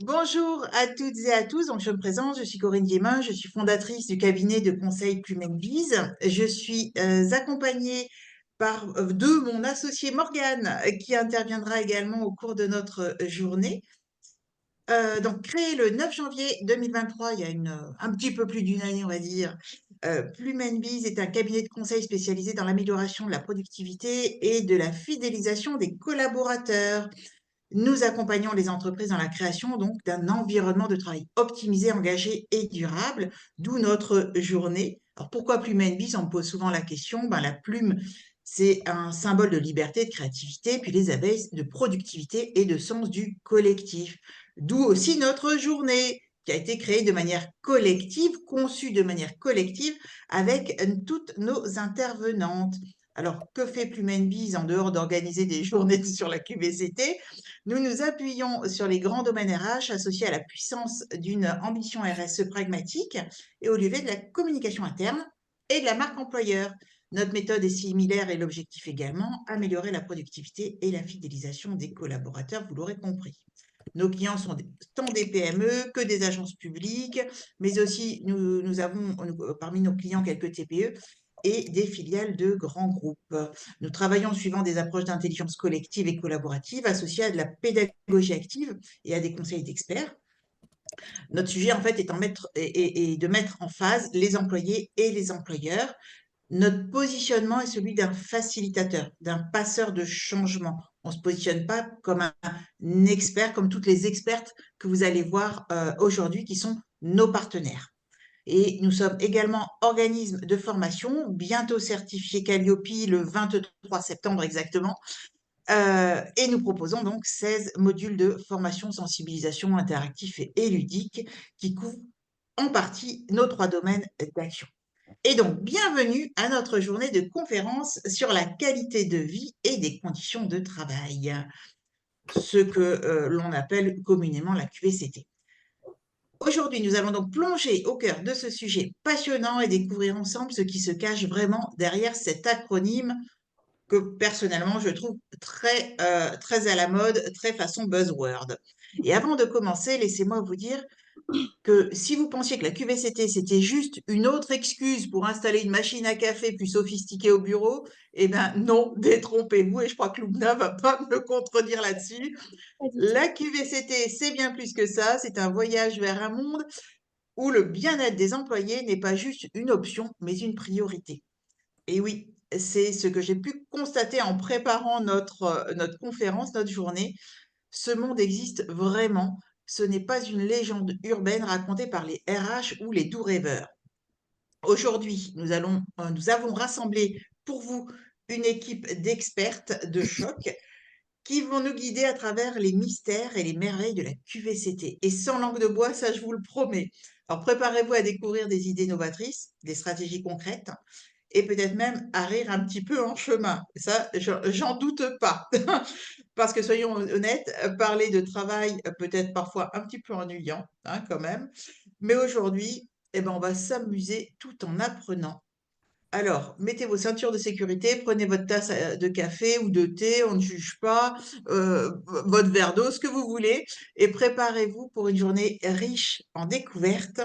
Bonjour à toutes et à tous. Donc, je me présente, je suis Corinne Guémin, je suis fondatrice du cabinet de conseil Plumenvise. Je suis accompagnée de mon associé Morgane, qui interviendra également au cours de notre journée. Donc, créé le 9 janvier 2023, il y a un petit peu plus d'une année, on va dire, Plumenvise est un cabinet de conseil spécialisé dans l'amélioration de la productivité et de la fidélisation des collaborateurs. Nous accompagnons les entreprises dans la création donc d'un environnement de travail optimisé, engagé et durable, d'où notre journée. Alors pourquoi Plume Bis? On me pose souvent la question. Ben, la plume, c'est un symbole de liberté, de créativité, puis les abeilles de productivité et de sens du collectif. D'où aussi notre journée qui a été créée de manière collective, conçue de manière collective avec toutes nos intervenantes. Alors, que fait Plume Bis en dehors d'organiser des journées sur la QVCT? Nous nous appuyons sur les grands domaines RH associés à la puissance d'une ambition RSE pragmatique et au levier de la communication interne et de la marque employeur. Notre méthode est similaire et l'objectif également, améliorer la productivité et la fidélisation des collaborateurs, vous l'aurez compris. Nos clients sont tant des PME que des agences publiques, mais aussi nous avons parmi nos clients quelques TPE et des filiales de grands groupes. Nous travaillons suivant des approches d'intelligence collective et collaborative associées à de la pédagogie active et à des conseils d'experts. Notre sujet, en fait, est de mettre en phase les employés et les employeurs. Notre positionnement est celui d'un facilitateur, d'un passeur de changement. On ne se positionne pas comme un expert, comme toutes les expertes que vous allez voir aujourd'hui qui sont nos partenaires. Et nous sommes également organisme de formation, bientôt certifié Calliope le 23 septembre exactement. Et nous proposons donc 16 modules de formation, sensibilisation, interactif et ludique qui couvrent en partie nos 3 domaines d'action. Et donc, bienvenue à notre journée de conférence sur la qualité de vie et des conditions de travail, ce que l'on appelle communément la QVCT. Aujourd'hui, nous allons donc plonger au cœur de ce sujet passionnant et découvrir ensemble ce qui se cache vraiment derrière cet acronyme que personnellement je trouve très à la mode, très façon buzzword. Et avant de commencer, laissez-moi vous dire que si vous pensiez que la QVCT, c'était juste une autre excuse pour installer une machine à café plus sophistiquée au bureau, eh bien non, détrompez-vous, et je crois que Loubna va pas me contredire là-dessus. Pas du tout. La QVCT, c'est bien plus que ça, c'est un voyage vers un monde où le bien-être des employés n'est pas juste une option, mais une priorité. Et oui, c'est ce que j'ai pu constater en préparant notre conférence, notre journée. Ce monde existe vraiment. Ce n'est pas une légende urbaine racontée par les RH ou les doux rêveurs. Aujourd'hui, nous avons rassemblé pour vous une équipe d'expertes de choc qui vont nous guider à travers les mystères et les merveilles de la QVCT. Et sans langue de bois, ça je vous le promets. Alors préparez-vous à découvrir des idées novatrices, des stratégies concrètes et peut-être même à rire un petit peu en chemin. Ça, j'en doute pas. Parce que soyons honnêtes, parler de travail peut être parfois un petit peu ennuyant, hein, quand même. Mais aujourd'hui, eh ben, on va s'amuser tout en apprenant. Alors, mettez vos ceintures de sécurité, prenez votre tasse de café ou de thé, on ne juge pas, votre verre d'eau, ce que vous voulez, et préparez-vous pour une journée riche en découvertes,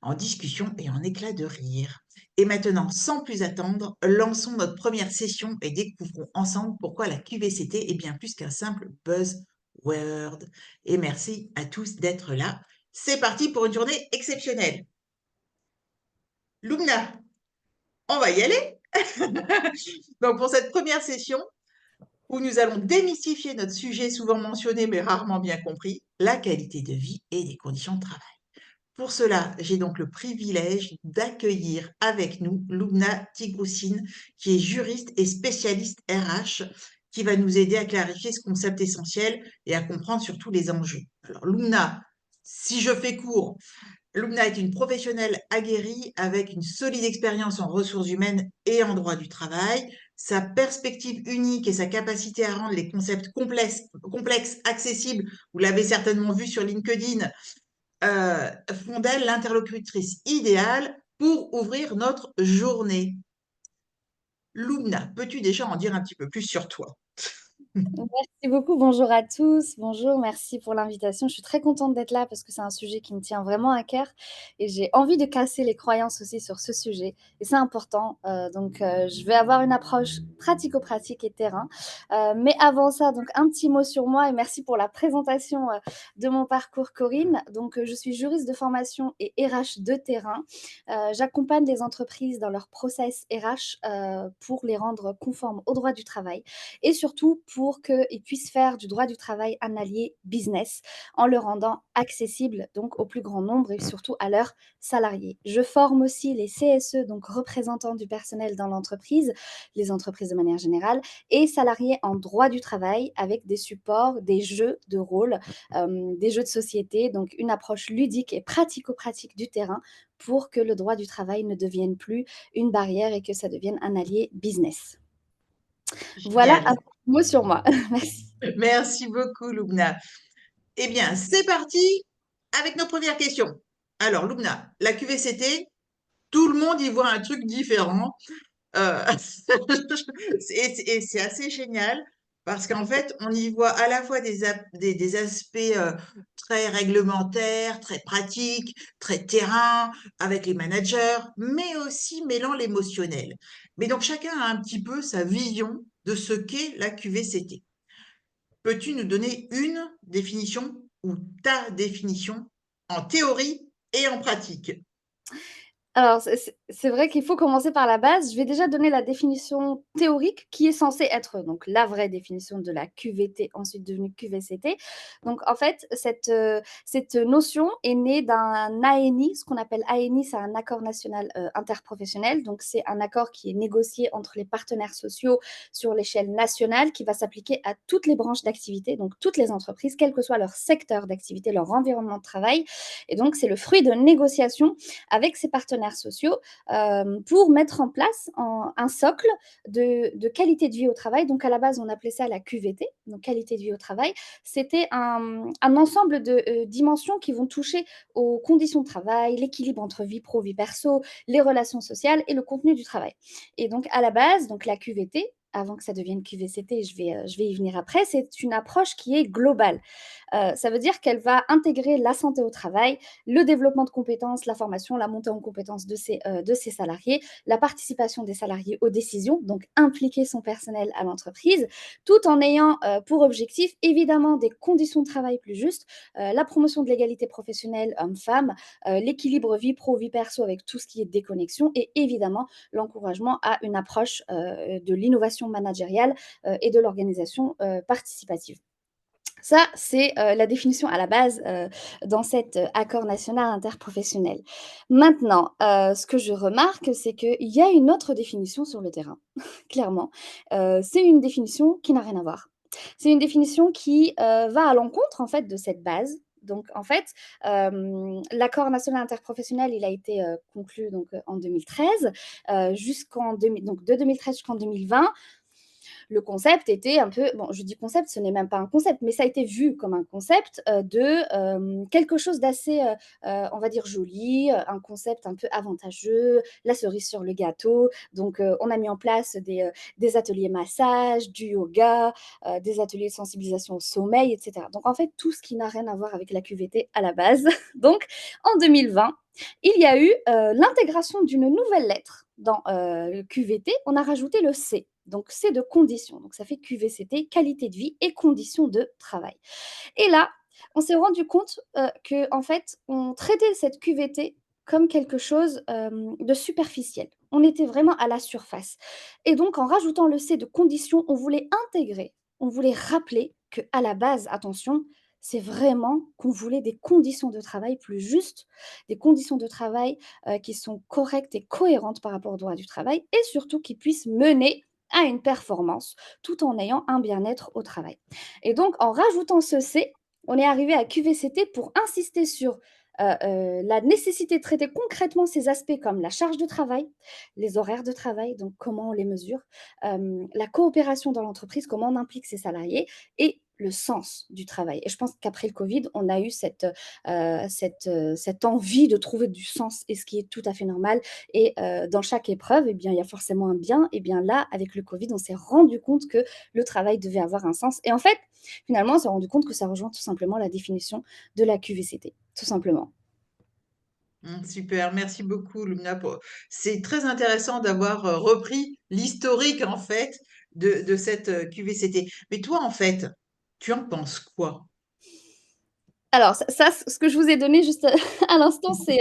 en discussion et en éclats de rire. Et maintenant, sans plus attendre, lançons notre première session et découvrons ensemble pourquoi la QVCT est bien plus qu'un simple buzzword. Et merci à tous d'être là. C'est parti pour une journée exceptionnelle. Lumna, on va y aller. Donc pour cette première session, où nous allons démystifier notre sujet souvent mentionné mais rarement bien compris, la qualité de vie et des conditions de travail. Pour cela, j'ai donc le privilège d'accueillir avec nous Lubna Tigroussine, qui est juriste et spécialiste RH, qui va nous aider à clarifier ce concept essentiel et à comprendre surtout les enjeux. Alors, Lubna, si je fais court, Lubna est une professionnelle aguerrie avec une solide expérience en ressources humaines et en droit du travail. Sa perspective unique et sa capacité à rendre les concepts complexes accessibles, vous l'avez certainement vu sur LinkedIn, font d'elle l'interlocutrice idéale pour ouvrir notre journée. Lumna, peux-tu déjà en dire un petit peu plus sur toi? Merci beaucoup, bonjour à tous. Bonjour, merci pour l'invitation. Je suis très contente d'être là parce que c'est un sujet qui me tient vraiment à cœur et j'ai envie de casser les croyances aussi sur ce sujet. Et c'est important. Je vais avoir une approche pratico-pratique et terrain. Mais avant ça, donc un petit mot sur moi et merci pour la présentation de mon parcours, Corinne. Je suis juriste de formation et RH de terrain. J'accompagne les entreprises dans leur process RH pour les rendre conformes au droit du travail et surtout pour qu'ils puissent faire du droit du travail un allié business en le rendant accessible donc au plus grand nombre et surtout à leurs salariés. Je forme aussi les CSE, donc représentants du personnel dans l'entreprise, les entreprises de manière générale, et salariés en droit du travail avec des supports, des jeux de rôle, des jeux de société, donc une approche ludique et pratico-pratique du terrain pour que le droit du travail ne devienne plus une barrière et que ça devienne un allié business. Voilà un Génial. mot sur moi. Merci. Merci beaucoup, Lubna. Eh bien, c'est parti avec nos premières questions. Alors, Lubna, la QVCT, tout le monde y voit un truc différent. Euh, et c'est assez génial parce qu'en fait, on y voit à la fois des aspects très réglementaires, très pratiques, très terrain, avec les managers, mais aussi mêlant l'émotionnel. Mais donc, chacun a un petit peu sa vision de ce qu'est la QVCT. Peux-tu nous donner une définition ou ta définition en théorie et en pratique? Alors, c'est vrai qu'il faut commencer par la base. Je vais déjà donner la définition théorique qui est censée être donc la vraie définition de la QVT, ensuite devenue QVCT. Donc, en fait, cette notion est née d'un ANI. Ce qu'on appelle ANI, c'est un accord national interprofessionnel. Donc, c'est un accord qui est négocié entre les partenaires sociaux sur l'échelle nationale qui va s'appliquer à toutes les branches d'activité, donc toutes les entreprises, quel que soit leur secteur d'activité, leur environnement de travail. Et donc, c'est le fruit de négociations avec ses partenaires sociaux pour mettre en place un socle de qualité de vie au travail. Donc, à la base, on appelait ça la QVT, donc qualité de vie au travail. C'était un ensemble de dimensions qui vont toucher aux conditions de travail, l'équilibre entre vie pro, vie perso, les relations sociales et le contenu du travail. Et donc, à la base, donc la QVT, avant que ça devienne QVCT, je vais y venir après, c'est une approche qui est globale. Ça veut dire qu'elle va intégrer la santé au travail, le développement de compétences, la formation, la montée en compétences de ses salariés, la participation des salariés aux décisions, donc impliquer son personnel à l'entreprise, tout en ayant pour objectif évidemment des conditions de travail plus justes, la promotion de l'égalité professionnelle homme-femme, l'équilibre vie pro, vie perso avec tout ce qui est déconnexion et évidemment l'encouragement à une approche de l'innovation managériale et de l'organisation participative. Ça, c'est la définition à la base dans cet accord national interprofessionnel. Maintenant, ce que je remarque, c'est qu'il y a une autre définition sur le terrain, clairement. C'est une définition qui n'a rien à voir. C'est une définition qui va à l'encontre, en fait, de cette base. Donc, en fait, l'accord national interprofessionnel, il a été conclu donc, en 2013, donc de 2013 jusqu'en 2020 le concept était un peu, bon, je dis concept, ce n'est même pas un concept, mais ça a été vu comme un concept quelque chose d'assez, on va dire, joli, un concept un peu avantageux, la cerise sur le gâteau. On a mis en place des ateliers massage, du yoga, des ateliers de sensibilisation au sommeil, etc. Donc, en fait, tout ce qui n'a rien à voir avec la QVT à la base. Donc, en 2020, il y a eu l'intégration d'une nouvelle lettre dans le QVT. On a rajouté le C. Donc, c'est de conditions. Donc, ça fait QVCT, qualité de vie et conditions de travail. Et là, on s'est rendu compte que, en fait, on traitait cette QVT comme quelque chose de superficiel. On était vraiment à la surface. Et donc, en rajoutant le C de conditions, on voulait intégrer, on voulait rappeler que, à la base, attention, c'est vraiment qu'on voulait des conditions de travail plus justes, des conditions de travail qui sont correctes et cohérentes par rapport au droit du travail, et surtout qui puissent mener à une performance tout en ayant un bien-être au travail. Et donc, en rajoutant ce C, on est arrivé à QVCT pour insister sur la nécessité de traiter concrètement ces aspects comme la charge de travail, les horaires de travail, donc comment on les mesure, la coopération dans l'entreprise, comment on implique ses salariés, et le sens du travail. Et je pense qu'après le Covid, on a eu cette envie de trouver du sens, et ce qui est tout à fait normal. Et dans chaque épreuve, eh bien, il y a forcément un bien. Et bien là, avec le Covid, on s'est rendu compte que le travail devait avoir un sens. Et en fait, finalement, on s'est rendu compte que ça rejoint tout simplement la définition de la QVCT, tout simplement. Super, merci beaucoup, Lumna. C'est très intéressant d'avoir repris l'historique, en fait, de cette QVCT. Mais toi, en fait, tu en penses quoi? Alors, ce que je vous ai donné juste à l'instant, c'est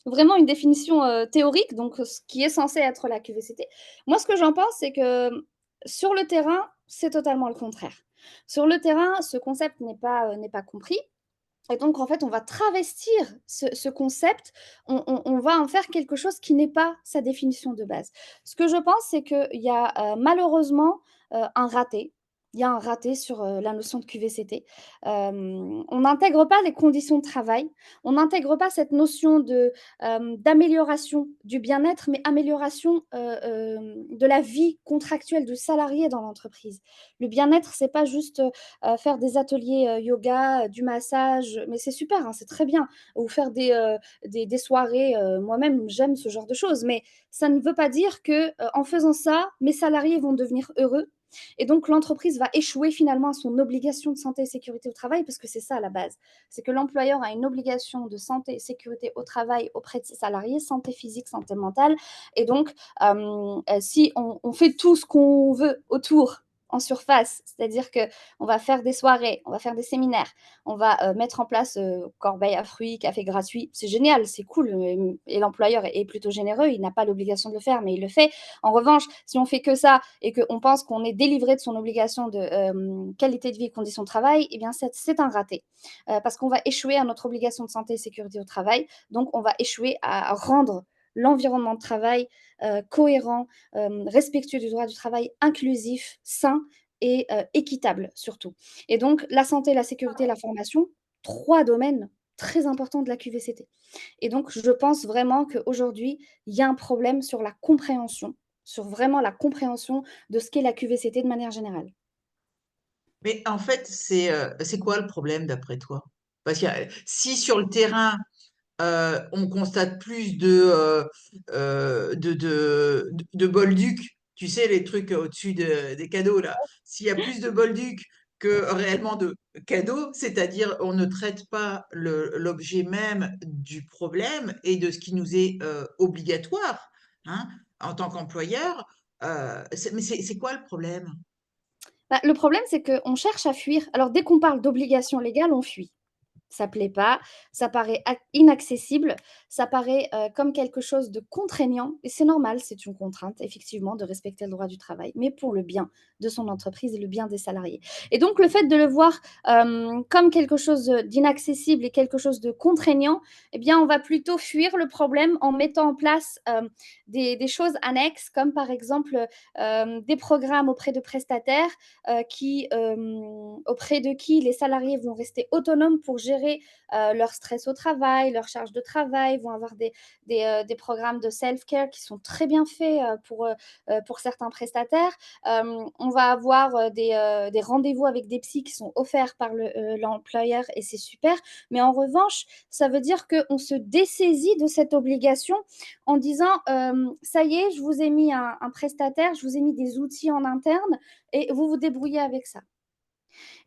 vraiment une définition théorique, donc ce qui est censé être la QVCT. Moi, ce que j'en pense, c'est que sur le terrain, c'est totalement le contraire. Sur le terrain, ce concept n'est pas compris. Et donc, en fait, on va travestir ce concept, on va en faire quelque chose qui n'est pas sa définition de base. Ce que je pense, c'est qu'il y a malheureusement un raté. Il y a un raté sur la notion de QVCT. On n'intègre pas les conditions de travail, on n'intègre pas cette notion d'amélioration du bien-être, mais amélioration de la vie contractuelle du salarié dans l'entreprise. Le bien-être, c'est pas juste faire des ateliers yoga, du massage, mais c'est super, hein, c'est très bien. Ou faire des soirées, moi-même j'aime ce genre de choses, mais ça ne veut pas dire que en faisant ça, mes salariés vont devenir heureux. Et donc l'entreprise va échouer finalement à son obligation de santé et sécurité au travail, parce que c'est ça à la base. C'est que l'employeur a une obligation de santé et sécurité au travail auprès de ses salariés, santé physique, santé mentale. Et donc, si on fait tout ce qu'on veut autour en surface, c'est-à-dire que on va faire des soirées, on va faire des séminaires, on va mettre en place corbeille à fruits, café gratuit. C'est génial, c'est cool. Et l'employeur est plutôt généreux, il n'a pas l'obligation de le faire, mais il le fait. En revanche, si on fait que ça et qu'on pense qu'on est délivré de son obligation de qualité de vie et conditions de travail, eh bien c'est un raté. Parce qu'on va échouer à notre obligation de santé et sécurité au travail. Donc, on va échouer à rendre l'environnement de travail cohérent, respectueux du droit du travail, inclusif, sain et équitable surtout. Et donc, la santé, la sécurité, la formation, 3 domaines très importants de la QVCT. Et donc, je pense vraiment qu'aujourd'hui, il y a un problème sur la compréhension, sur vraiment la compréhension de ce qu'est la QVCT de manière générale. Mais en fait, c'est quoi le problème d'après toi? Parce que si sur le terrain, on constate plus de bolduc, tu sais, les trucs au-dessus des cadeaux, là. S'il y a plus de bolduc que réellement de cadeaux, c'est-à-dire on ne traite pas l'objet même du problème et de ce qui nous est obligatoire, hein, en tant qu'employeur, mais c'est quoi le problème? Bah, le problème, c'est qu'on cherche à fuir. Alors, dès qu'on parle d'obligation légale, on fuit. Ça plaît pas, ça paraît inaccessible, ça paraît comme quelque chose de contraignant, et c'est normal, c'est une contrainte, effectivement, de respecter le droit du travail, mais pour le bien de son entreprise et le bien des salariés. Et donc, le fait de le voir comme quelque chose d'inaccessible et quelque chose de contraignant, eh bien, on va plutôt fuir le problème en mettant en place des choses annexes, comme par exemple des programmes auprès de prestataires auprès de qui les salariés vont rester autonomes pour gérer leur stress au travail, leur charge de travail, vont avoir des programmes de self-care qui sont très bien faits pour certains prestataires. On va avoir des rendez-vous avec des psys qui sont offerts par l'employeur, et c'est super. Mais en revanche, ça veut dire qu'on se dessaisit de cette obligation en disant ça y est, je vous ai mis un prestataire, je vous ai mis des outils en interne et vous vous débrouillez avec ça.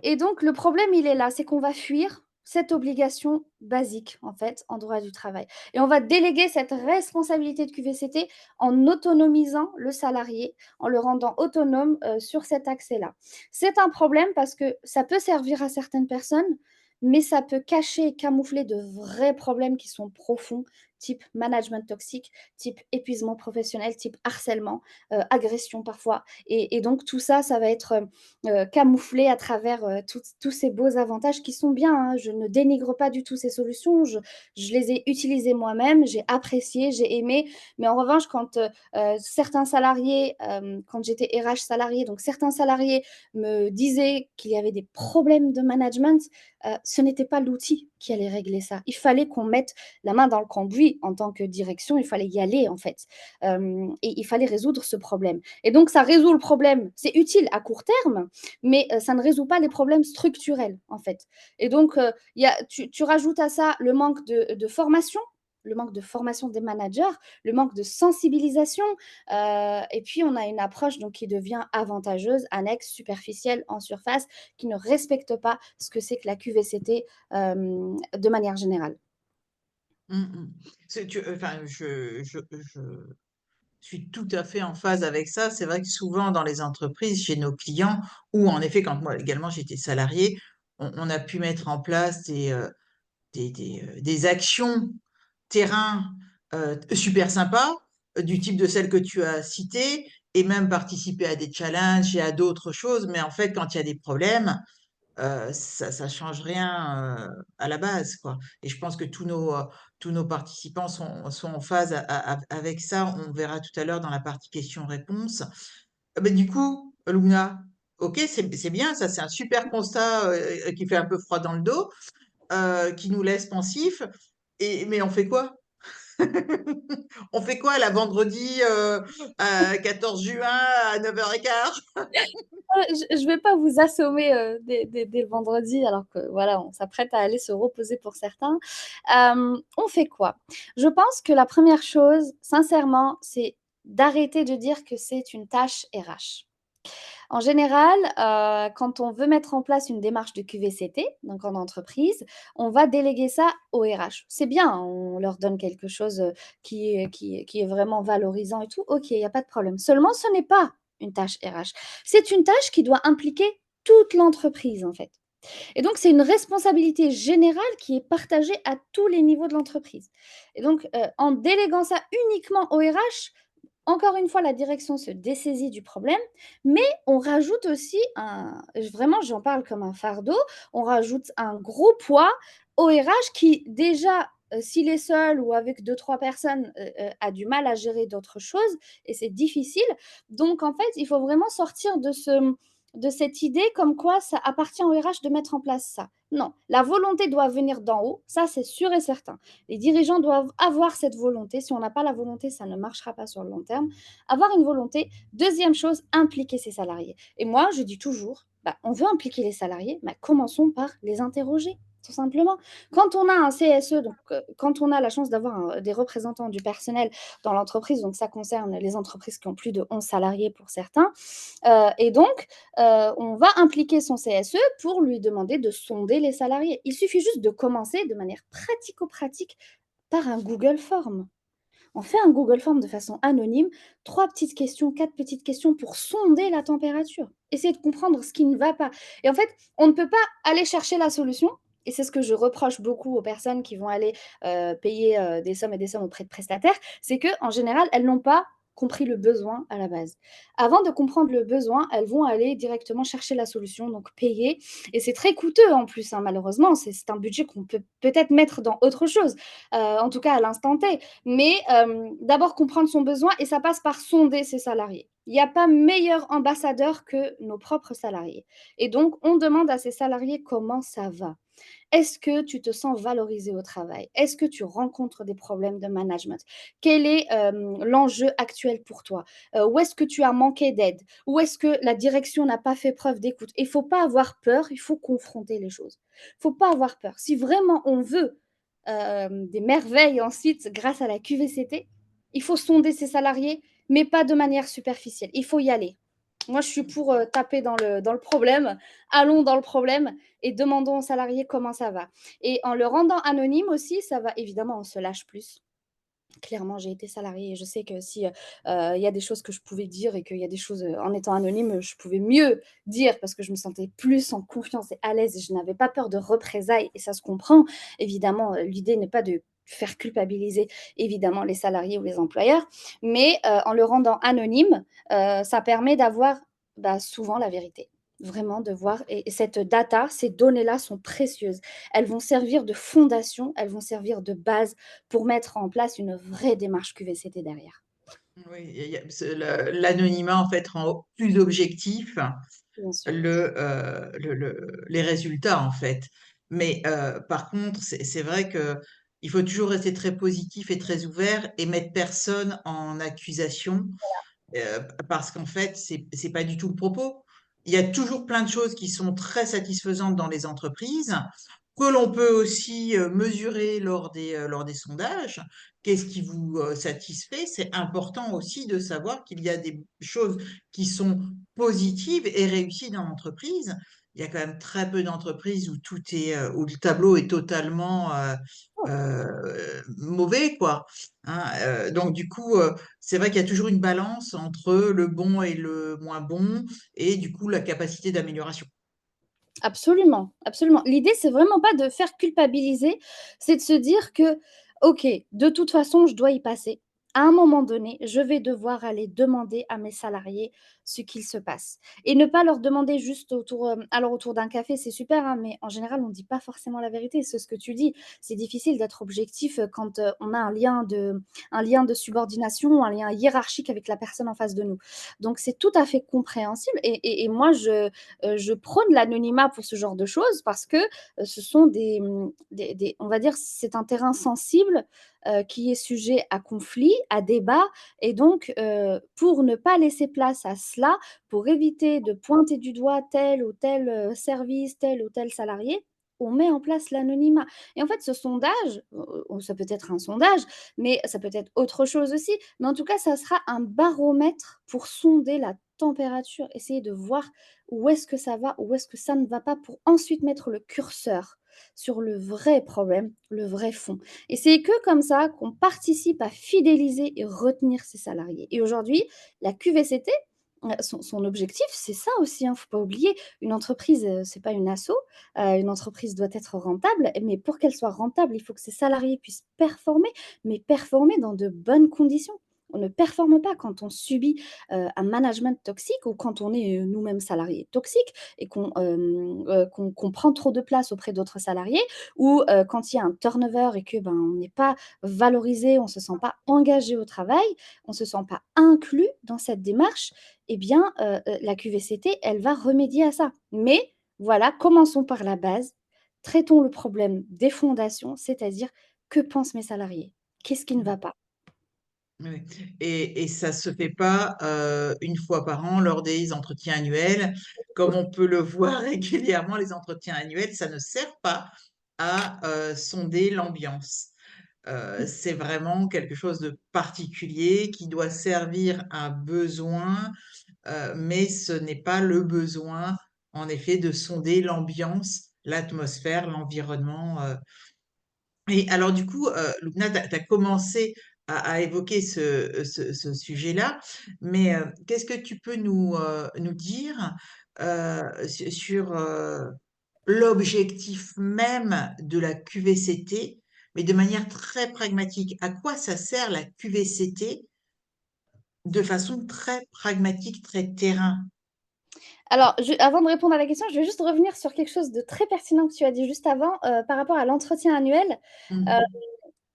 Et donc, le problème, il est là, c'est qu'on va fuir cette obligation basique, en fait, en droit du travail. Et on va déléguer cette responsabilité de QVCT en autonomisant le salarié, en le rendant autonome sur cet accès-là. C'est un problème parce que ça peut servir à certaines personnes, mais ça peut cacher et camoufler de vrais problèmes qui sont profonds, type management toxique, type épuisement professionnel, type harcèlement, agression parfois. Et donc tout ça, ça va être camouflé à travers tous ces beaux avantages qui sont bien, hein. Je ne dénigre pas du tout ces solutions. Je les ai utilisées moi-même, j'ai apprécié, j'ai aimé. Mais en revanche, quand certains salariés, quand j'étais RH salarié, donc certains salariés me disaient qu'il y avait des problèmes de management, ce n'était pas l'outil qui allait régler ça. Il fallait qu'on mette la main dans le cambouis dit, en tant que direction, il fallait y aller, en fait. Et il fallait résoudre ce problème. Et donc, ça résout le problème. C'est utile à court terme, mais ça ne résout pas les problèmes structurels, en fait. Et donc, tu rajoutes à ça le manque de formation, le manque de formation des managers, le manque de sensibilisation, et puis on a une approche donc qui devient avantageuse, annexe, superficielle, en surface, qui ne respecte pas ce que c'est que la QVCT de manière générale. Mmh mh. Enfin, je suis tout à fait en phase avec ça. C'est vrai que souvent dans les entreprises, chez nos clients, ou en effet, quand moi également j'étais salariée, on a pu mettre en place des actions terrain super sympas, du type de celles que tu as citées, et même participer à des challenges et à d'autres choses. Mais en fait, quand il y a des problèmes, ça change rien à la base, quoi. Et je pense que tous nos participants sont en phase avec ça. On verra tout à l'heure dans la partie questions-réponses. Ben, du coup, Luna, ok, c'est bien, ça c'est un super constat qui fait un peu froid dans le dos, qui nous laisse pensifs. Mais on fait quoi? On fait quoi la vendredi 14 juin à 9h15? Je ne vais pas vous assommer dès le vendredi, alors que voilà, on s'apprête à aller se reposer pour certains. On fait quoi? Je pense que la première chose, sincèrement, c'est d'arrêter de dire que c'est une tâche RH. En général, quand on veut mettre en place une démarche de QVCT, donc en entreprise, on va déléguer ça au RH. C'est bien, on leur donne quelque chose qui est vraiment valorisant et tout. Ok, il n'y a pas de problème. Seulement, ce n'est pas une tâche RH. C'est une tâche qui doit impliquer toute l'entreprise, en fait. Et donc, c'est une responsabilité générale qui est partagée à tous les niveaux de l'entreprise. Et donc, en déléguant ça uniquement au RH, encore une fois, la direction se dessaisit du problème, mais on rajoute aussi vraiment, j'en parle comme un fardeau, on rajoute un gros poids au RH qui déjà, s'il est seul ou avec deux, trois personnes, a du mal à gérer d'autres choses et c'est difficile. Donc en fait, il faut vraiment sortir de cette idée comme quoi ça appartient au RH de mettre en place ça. Non, la volonté doit venir d'en haut, ça c'est sûr et certain. Les dirigeants doivent avoir cette volonté. Si on n'a pas la volonté, ça ne marchera pas sur le long terme. Avoir une volonté. Deuxième chose, impliquer ses salariés. Et moi, je dis toujours, bah, on veut impliquer les salariés, bah, commençons par les interroger. Tout simplement. Quand on a un CSE, donc quand on a la chance d'avoir des représentants du personnel dans l'entreprise, donc ça concerne les entreprises qui ont plus de 11 salariés pour certains, et donc on va impliquer son CSE pour lui demander de sonder les salariés. Il suffit juste de commencer de manière pratico-pratique par un Google Form. On fait un Google Form de façon anonyme, 3 petites questions, 4 petites questions pour sonder la température, essayer de comprendre ce qui ne va pas. Et en fait, on ne peut pas aller chercher la solution. Et c'est ce que je reproche beaucoup aux personnes qui vont aller payer des sommes et des sommes auprès de prestataires, c'est qu'en général, elles n'ont pas compris le besoin à la base. Avant de comprendre le besoin, elles vont aller directement chercher la solution, donc payer. Et c'est très coûteux en plus, hein, malheureusement. C'est un budget qu'on peut peut-être mettre dans autre chose, en tout cas à l'instant T. Mais d'abord comprendre son besoin et ça passe par sonder ses salariés. Il n'y a pas meilleur ambassadeur que nos propres salariés. Et donc, on demande à ses salariés comment ça va. Est-ce que tu te sens valorisé au travail? Est-ce que tu rencontres des problèmes de management? Quel est l'enjeu actuel pour toi? Où est-ce que tu as manqué d'aide? Où est-ce que la direction n'a pas fait preuve d'écoute? Il ne faut pas avoir peur, il faut confronter les choses. Il ne faut pas avoir peur. Si vraiment on veut des merveilles ensuite grâce à la QVCT, il faut sonder ses salariés, mais pas de manière superficielle. Il faut y aller. Moi, je suis pour taper dans le problème. Allons dans le problème et demandons aux salariés comment ça va. Et en le rendant anonyme aussi, ça va évidemment, on se lâche plus. Clairement, j'ai été salariée et je sais que si il y a des choses que je pouvais dire et qu'il y a des choses en étant anonyme, je pouvais mieux dire parce que je me sentais plus en confiance et à l'aise et je n'avais pas peur de représailles et ça se comprend. Évidemment, l'idée n'est pas de faire culpabiliser évidemment les salariés ou les employeurs, mais en le rendant anonyme, ça permet d'avoir bah, souvent la vérité. Vraiment de voir, et cette data, ces données-là sont précieuses. Elles vont servir de fondation, elles vont servir de base pour mettre en place une vraie démarche QVCT derrière. Oui, l'anonymat en fait rend plus objectif Bien sûr. les résultats en fait. Mais par contre, c'est vrai que il faut toujours rester très positif et très ouvert et mettre personne en accusation parce qu'en fait, c'est pas du tout le propos. Il y a toujours plein de choses qui sont très satisfaisantes dans les entreprises, que l'on peut aussi mesurer lors des sondages. Qu'est-ce qui vous satisfait? C'est important aussi de savoir qu'il y a des choses qui sont positives et réussies dans l'entreprise. Il y a quand même très peu d'entreprises où tout est, où le tableau est totalement mauvais, quoi. Hein, donc du coup, c'est vrai qu'il y a toujours une balance entre le bon et le moins bon, et du coup la capacité d'amélioration. Absolument, absolument. L'idée, c'est vraiment pas de faire culpabiliser, c'est de se dire que, OK, de toute façon, je dois y passer. À un moment donné, je vais devoir aller demander à mes salariés ce qu'il se passe et ne pas leur demander juste autour, alors autour d'un café, c'est super, hein, mais en général, on ne dit pas forcément la vérité. C'est ce que tu dis. C'est difficile d'être objectif, quand, on a un lien de subordination, un lien hiérarchique avec la personne en face de nous. Donc c'est tout à fait compréhensible et moi, je prône l'anonymat pour ce genre de choses parce que ce sont on va dire, c'est un terrain sensible qui est sujet à conflit, à débat. Et donc, pour ne pas laisser place à cela, pour éviter de pointer du doigt tel ou tel service, tel ou tel salarié, on met en place l'anonymat. Et en fait, ce sondage, ça peut être un sondage, mais ça peut être autre chose aussi. Mais en tout cas, ça sera un baromètre pour sonder la température, essayer de voir où est-ce que ça va, où est-ce que ça ne va pas, pour ensuite mettre le curseur sur le vrai problème, le vrai fond. Et c'est que comme ça qu'on participe à fidéliser et retenir ses salariés. Et aujourd'hui, la QVCT, son objectif, c'est ça aussi, hein, faut pas oublier. Une entreprise, c'est pas une asso. Une entreprise doit être rentable, mais pour qu'elle soit rentable, il faut que ses salariés puissent performer, mais performer dans de bonnes conditions. On ne performe pas quand on subit un management toxique ou quand on est nous-mêmes salariés toxiques et qu'on prend trop de place auprès d'autres salariés ou quand il y a un turnover et que ben, on n'est pas valorisé, on ne se sent pas engagé au travail, on ne se sent pas inclus dans cette démarche, eh bien, la QVCT, elle va remédier à ça. Mais voilà, commençons par la base, traitons le problème des fondations, c'est-à-dire que pensent mes salariés? Qu'est-ce qui ne va pas? Oui. Et ça se fait pas une fois par an lors des entretiens annuels. Comme on peut le voir régulièrement, les entretiens annuels, ça ne sert pas à sonder l'ambiance. C'est vraiment quelque chose de particulier qui doit servir un besoin, mais ce n'est pas le besoin, en effet, de sonder l'ambiance, l'atmosphère, l'environnement. Et alors, du coup, Loubna, tu as commencé à évoquer ce sujet-là, mais qu'est-ce que tu peux nous dire sur l'objectif même de la QVCT, mais de manière très pragmatique? À quoi ça sert la QVCT de façon très pragmatique, très terrain? Alors, avant de répondre à la question, je vais juste revenir sur quelque chose de très pertinent que tu as dit juste avant, par rapport à l'entretien annuel. Heu, Mhm.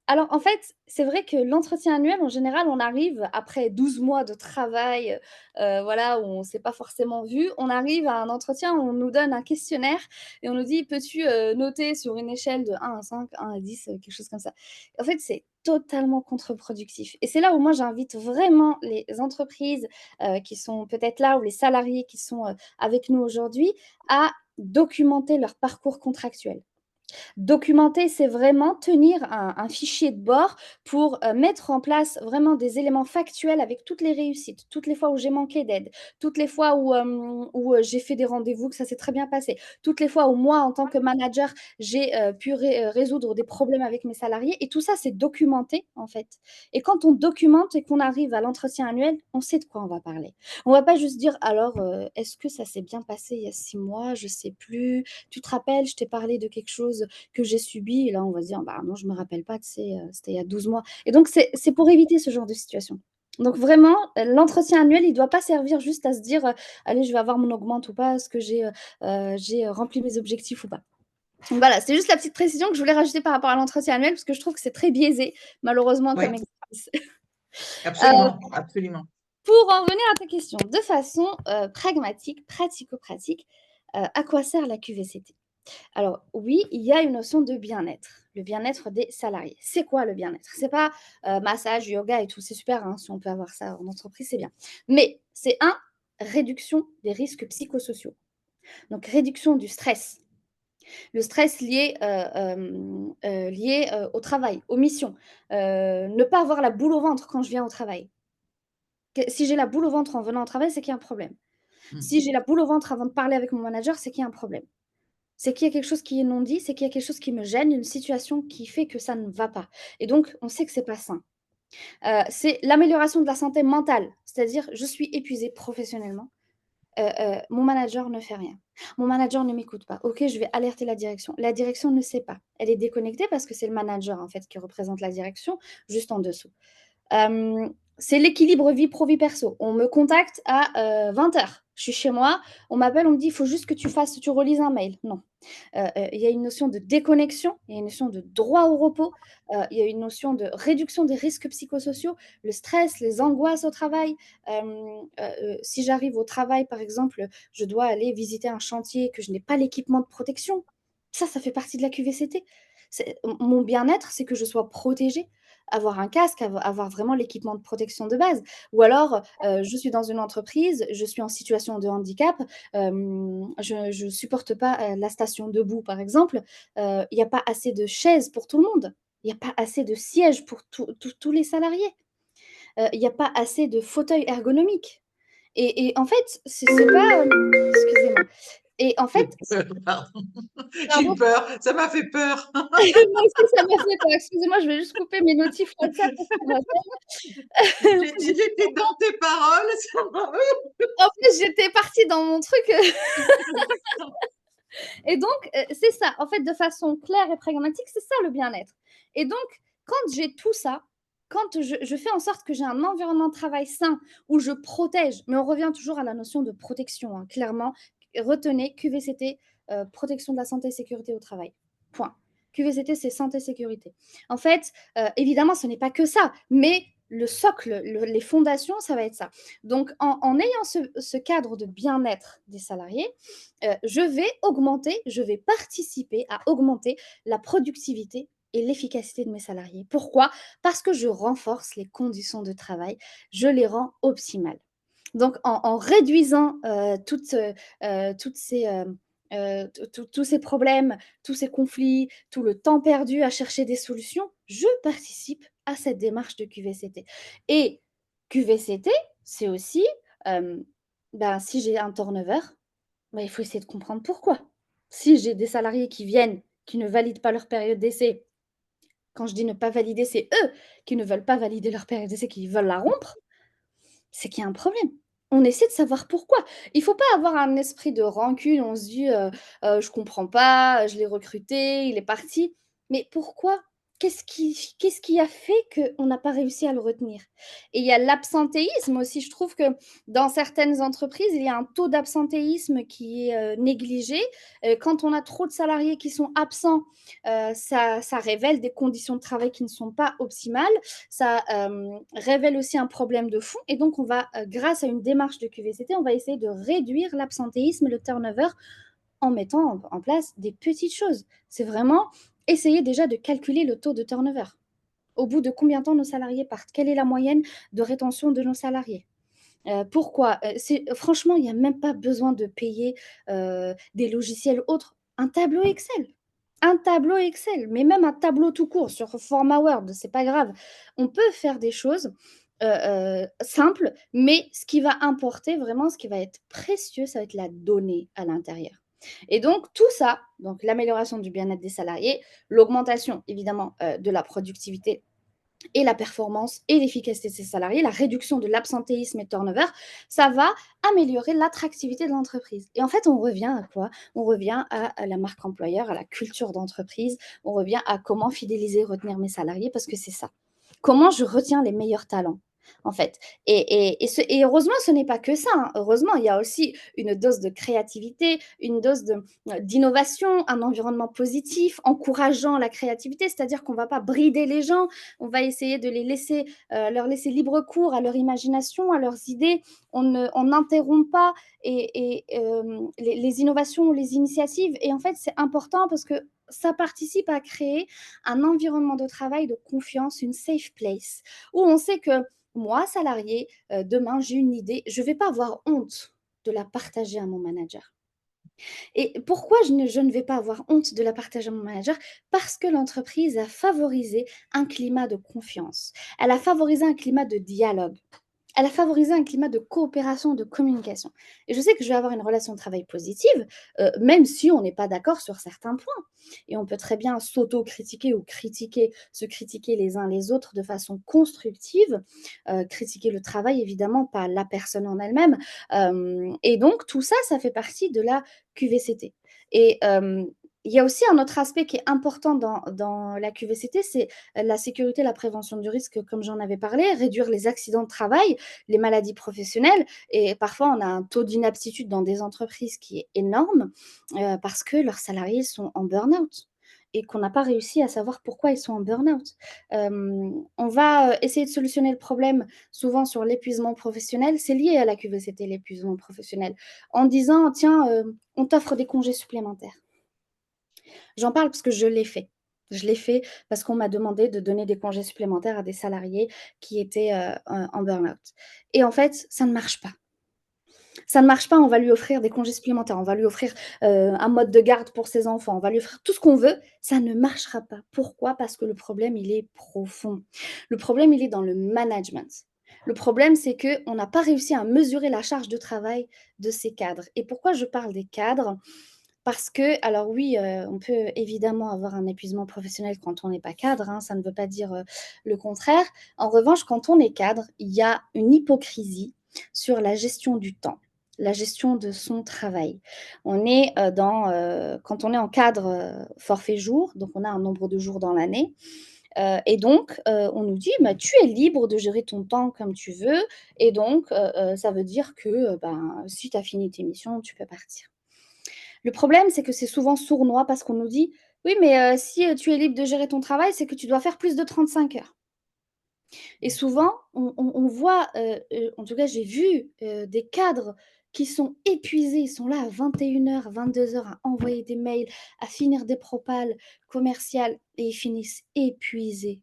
alors, en fait, c'est vrai que l'entretien annuel, en général, on arrive après 12 mois de travail, voilà, où on ne s'est pas forcément vu. On arrive à un entretien où on nous donne un questionnaire et on nous dit: «Peux-tu, noter sur une échelle de 1 à 5, 1 à 10», quelque chose comme ça. En fait, c'est totalement contre-productif et c'est là où moi j'invite vraiment les entreprises, qui sont peut-être là ou les salariés qui sont, avec nous aujourd'hui à documenter leur parcours contractuel. Documenter, c'est vraiment tenir un fichier de bord pour, mettre en place vraiment des éléments factuels avec toutes les réussites, toutes les fois où j'ai manqué d'aide, toutes les fois où j'ai fait des rendez-vous, que ça s'est très bien passé, toutes les fois où moi, en tant que manager, j'ai, pu résoudre des problèmes avec mes salariés et tout ça, c'est documenté, en fait. Et quand on documente et qu'on arrive à l'entretien annuel, on sait de quoi on va parler. On va pas juste dire: «Alors, est-ce que ça s'est bien passé il y a 6 mois? Je sais plus. Tu te rappelles, je t'ai parlé de quelque chose que j'ai subi», et là, on va se dire: «Bah, non, je me rappelle pas, tu sais, c'était il y a 12 mois», et donc c'est pour éviter ce genre de situation. Donc vraiment, l'entretien annuel, il doit pas servir juste à se dire, «Allez, je vais avoir mon augmente ou pas, est-ce que j'ai rempli mes objectifs ou pas?» Donc voilà, c'est juste la petite précision que je voulais rajouter par rapport à l'entretien annuel, parce que je trouve que c'est très biaisé, malheureusement, comme Oui, exercice. Heu, absolument, absolument. pour en revenir à ta question, de façon, pragmatique, pratico-pratique, à quoi sert la QVCT? Alors oui, il y a une notion de bien-être, le bien-être des salariés. C'est quoi le bien-être? C'est pas, massage, yoga et tout, c'est super, hein, si on peut avoir ça en entreprise, c'est bien. Mais c'est réduction des risques psychosociaux, donc réduction du stress. Le stress lié au travail, aux missions, ne pas avoir la boule au ventre quand je viens au travail. Que si j'ai la boule au ventre en venant au travail, c'est qu'il y a un problème. Mmh. Si j'ai la boule au ventre avant de parler avec mon manager, c'est qu'il y a un problème. C'est qu'il y a quelque chose qui est non dit, c'est qu'il y a quelque chose qui me gêne, une situation qui fait que ça ne va pas et donc on sait que c'est pas sain. C'est l'amélioration de la santé mentale, c'est-à-dire je suis épuisée professionnellement, mon manager ne fait rien. Mon manager ne m'écoute pas. OK, je vais alerter la direction. La direction ne sait pas. Elle est déconnectée parce que c'est le manager, en fait, qui représente la direction, juste en dessous. C'est l'équilibre vie pro, vie perso. On me contacte à 20h. Je suis chez moi, on m'appelle, on me dit: «Il faut juste que tu relises un mail». Non. Il y a une notion de déconnexion, il y a une notion de droit au repos, il y a une notion de réduction des risques psychosociaux, le stress, les angoisses au travail. Si j'arrive au travail, par exemple, je dois aller visiter un chantier, que je n'ai pas l'équipement de protection. Ça fait partie de la QVCT. Mon bien-être, c'est que je sois protégée, avoir un casque, avoir vraiment l'équipement de protection de base. Ou alors, je suis dans une entreprise, je suis en situation de handicap, je ne supporte pas, la station debout, par exemple, il y a pas assez de chaises pour tout le monde. Il y a pas assez de sièges pour tous les salariés. Il y a pas assez de fauteuils ergonomiques et en fait, c'est pas, excusez-moi et en J'ai fait, peur, pardon. J'ai eu pardon, peur, ça m'a fait peur. moi aussi ça m'a fait peur. Excusez-moi, je vais juste couper mes notifs WhatsApp parce que ça m'appelle. J'étais dans tes paroles, ça m'a En fait, j'étais partie dans mon truc, et donc c'est ça, en fait, de façon claire et pragmatique, c'est ça le bien-être et donc quand j'ai tout ça, quand je fais en sorte que j'ai un environnement de travail sain, où je protège, mais on revient toujours à la notion de protection, hein, clairement, retenez QVCT, protection de la santé et sécurité au travail, point. QVCT, c'est santé, sécurité. En fait, évidemment, ce n'est pas que ça, mais le socle, les fondations, ça va être ça. Donc en ayant ce cadre de bien-être des salariés, je vais participer à augmenter la productivité et l'efficacité de mes salariés. Pourquoi? Parce que je renforce les conditions de travail, je les rends optimales. Donc en réduisant, toutes ces, tous ces problèmes, tous ces conflits, tout le temps perdu à chercher des solutions, je participe à cette démarche de QVCT et QVCT, c'est aussi, hem, si j'ai un turnover, bah, il faut essayer de comprendre pourquoi. Si j'ai des salariés qui viennent, qui ne valident pas leur période d'essai, quand je dis ne pas valider, c'est eux qui ne veulent pas valider leur période d'essai, qui veulent la rompre, c'est qu'il y a un problème. On essaie de savoir pourquoi. Il faut pas avoir un esprit de rancune, on se dit, «Je comprends pas, je l'ai recruté, il est parti». Mais pourquoi? Qu'est-ce qui a fait qu'on n'a pas réussi à le retenir? Et il y a l'absentéisme aussi. Je trouve que dans certaines entreprises, il y a un taux d'absentéisme qui est, négligé. Quand on a trop de salariés qui sont absents, ça révèle des conditions de travail qui ne sont pas optimales. Ça révèle aussi un problème de fond et donc on va, grâce à une démarche de QVCT, on va essayer de réduire l'absentéisme, le turnover en mettant en place des petites choses. C'est vraiment essayer déjà de calculer le taux de turnover. Au bout de combien de temps nos salariés partent? Quelle est la moyenne de rétention de nos salariés? Pourquoi? Franchement, il n'y a même pas besoin de payer, des logiciels autres. Un tableau Excel. Un tableau Excel, mais même un tableau tout court sur format Word, c'est pas grave. On peut faire des choses, simples, mais ce qui va importer vraiment, ce qui va être précieux, ça va être la donnée à l'intérieur et donc tout ça, donc l'amélioration du bien-être des salariés, l'augmentation évidemment, de la productivité et la performance et l'efficacité de ses salariés, la réduction de l'absentéisme et turnover, ça va améliorer l'attractivité de l'entreprise. Et en fait, on revient à quoi? On revient à la marque employeur, à la culture d'entreprise, on revient à comment fidéliser, retenir mes salariés, parce que c'est ça. Comment je retiens les meilleurs talents? en fait. Et heureusement, ce n'est pas que ça, hein. Heureusement, il y a aussi une dose de créativité, une dose d'innovation, un environnement positif, encourageant la créativité, c'est-à-dire qu'on ne va pas brider les gens, on va essayer de leur laisser libre cours à leur imagination, à leurs idées. On n'interrompt pas les innovations, les initiatives. Et en fait, c'est important parce que ça participe à créer un environnement de travail de confiance, une safe place, où on sait que moi, salarié, demain, j'ai une idée, je ne vais pas avoir honte de la partager à mon manager. Et pourquoi je ne vais pas avoir honte de la partager à mon manager? Parce que l'entreprise a favorisé un climat de confiance. Elle a favorisé un climat de dialogue. Elle a favorisé un climat de coopération, de communication. Et je sais que je vais avoir une relation de travail positive, même si on n'est pas d'accord sur certains points. Et on peut très bien s'auto-critiquer ou se critiquer les uns les autres de façon constructive, critiquer le travail, évidemment, pas la personne en elle-même. Et donc, tout ça, ça fait partie de la QVCT. Et il y a aussi un autre aspect qui est important dans la QVCT, c'est la sécurité, la prévention du risque, comme j'en avais parlé, réduire les accidents de travail, les maladies professionnelles. Et parfois, on a un taux d'inaptitude dans des entreprises qui est énorme parce que leurs salariés sont en burn-out et qu'on n'a pas réussi à savoir pourquoi ils sont en burn-out. On va essayer de solutionner le problème souvent sur l'épuisement professionnel. C'est lié à la QVCT, l'épuisement professionnel, en disant, tiens, on t'offre des congés supplémentaires. J'en parle parce que je l'ai fait. Je l'ai fait parce qu'on m'a demandé de donner des congés supplémentaires à des salariés qui étaient en burn-out. Et en fait, ça ne marche pas. Ça ne marche pas, on va lui offrir des congés supplémentaires, on va lui offrir un mode de garde pour ses enfants, on va lui offrir tout ce qu'on veut, ça ne marchera pas. Pourquoi? Parce que le problème, il est profond. Le problème, il est dans le management. Le problème, c'est qu'on n'a pas réussi à mesurer la charge de travail de ces cadres. Et pourquoi je parle des cadres? Parce que, alors oui, on peut évidemment avoir un épuisement professionnel quand on n'est pas cadre, hein, ça ne veut pas dire le contraire. En revanche, quand on est cadre, il y a une hypocrisie sur la gestion du temps, la gestion de son travail. On est quand on est en cadre forfait jour, donc on a un nombre de jours dans l'année, et donc on nous dit, bah, tu es libre de gérer ton temps comme tu veux, et donc ça veut dire que ben, si tu as fini tes missions, tu peux partir. Le problème, c'est que c'est souvent sournois parce qu'on nous dit: «Oui, mais si, tu es libre de gérer ton travail, c'est que tu dois faire plus de 35 heures». Et souvent, on voit, en tout cas, j'ai vu, des cadres qui sont épuisés. Ils sont là à 21:00, 22:00 à envoyer des mails, à finir des propals commerciales et ils finissent épuisés.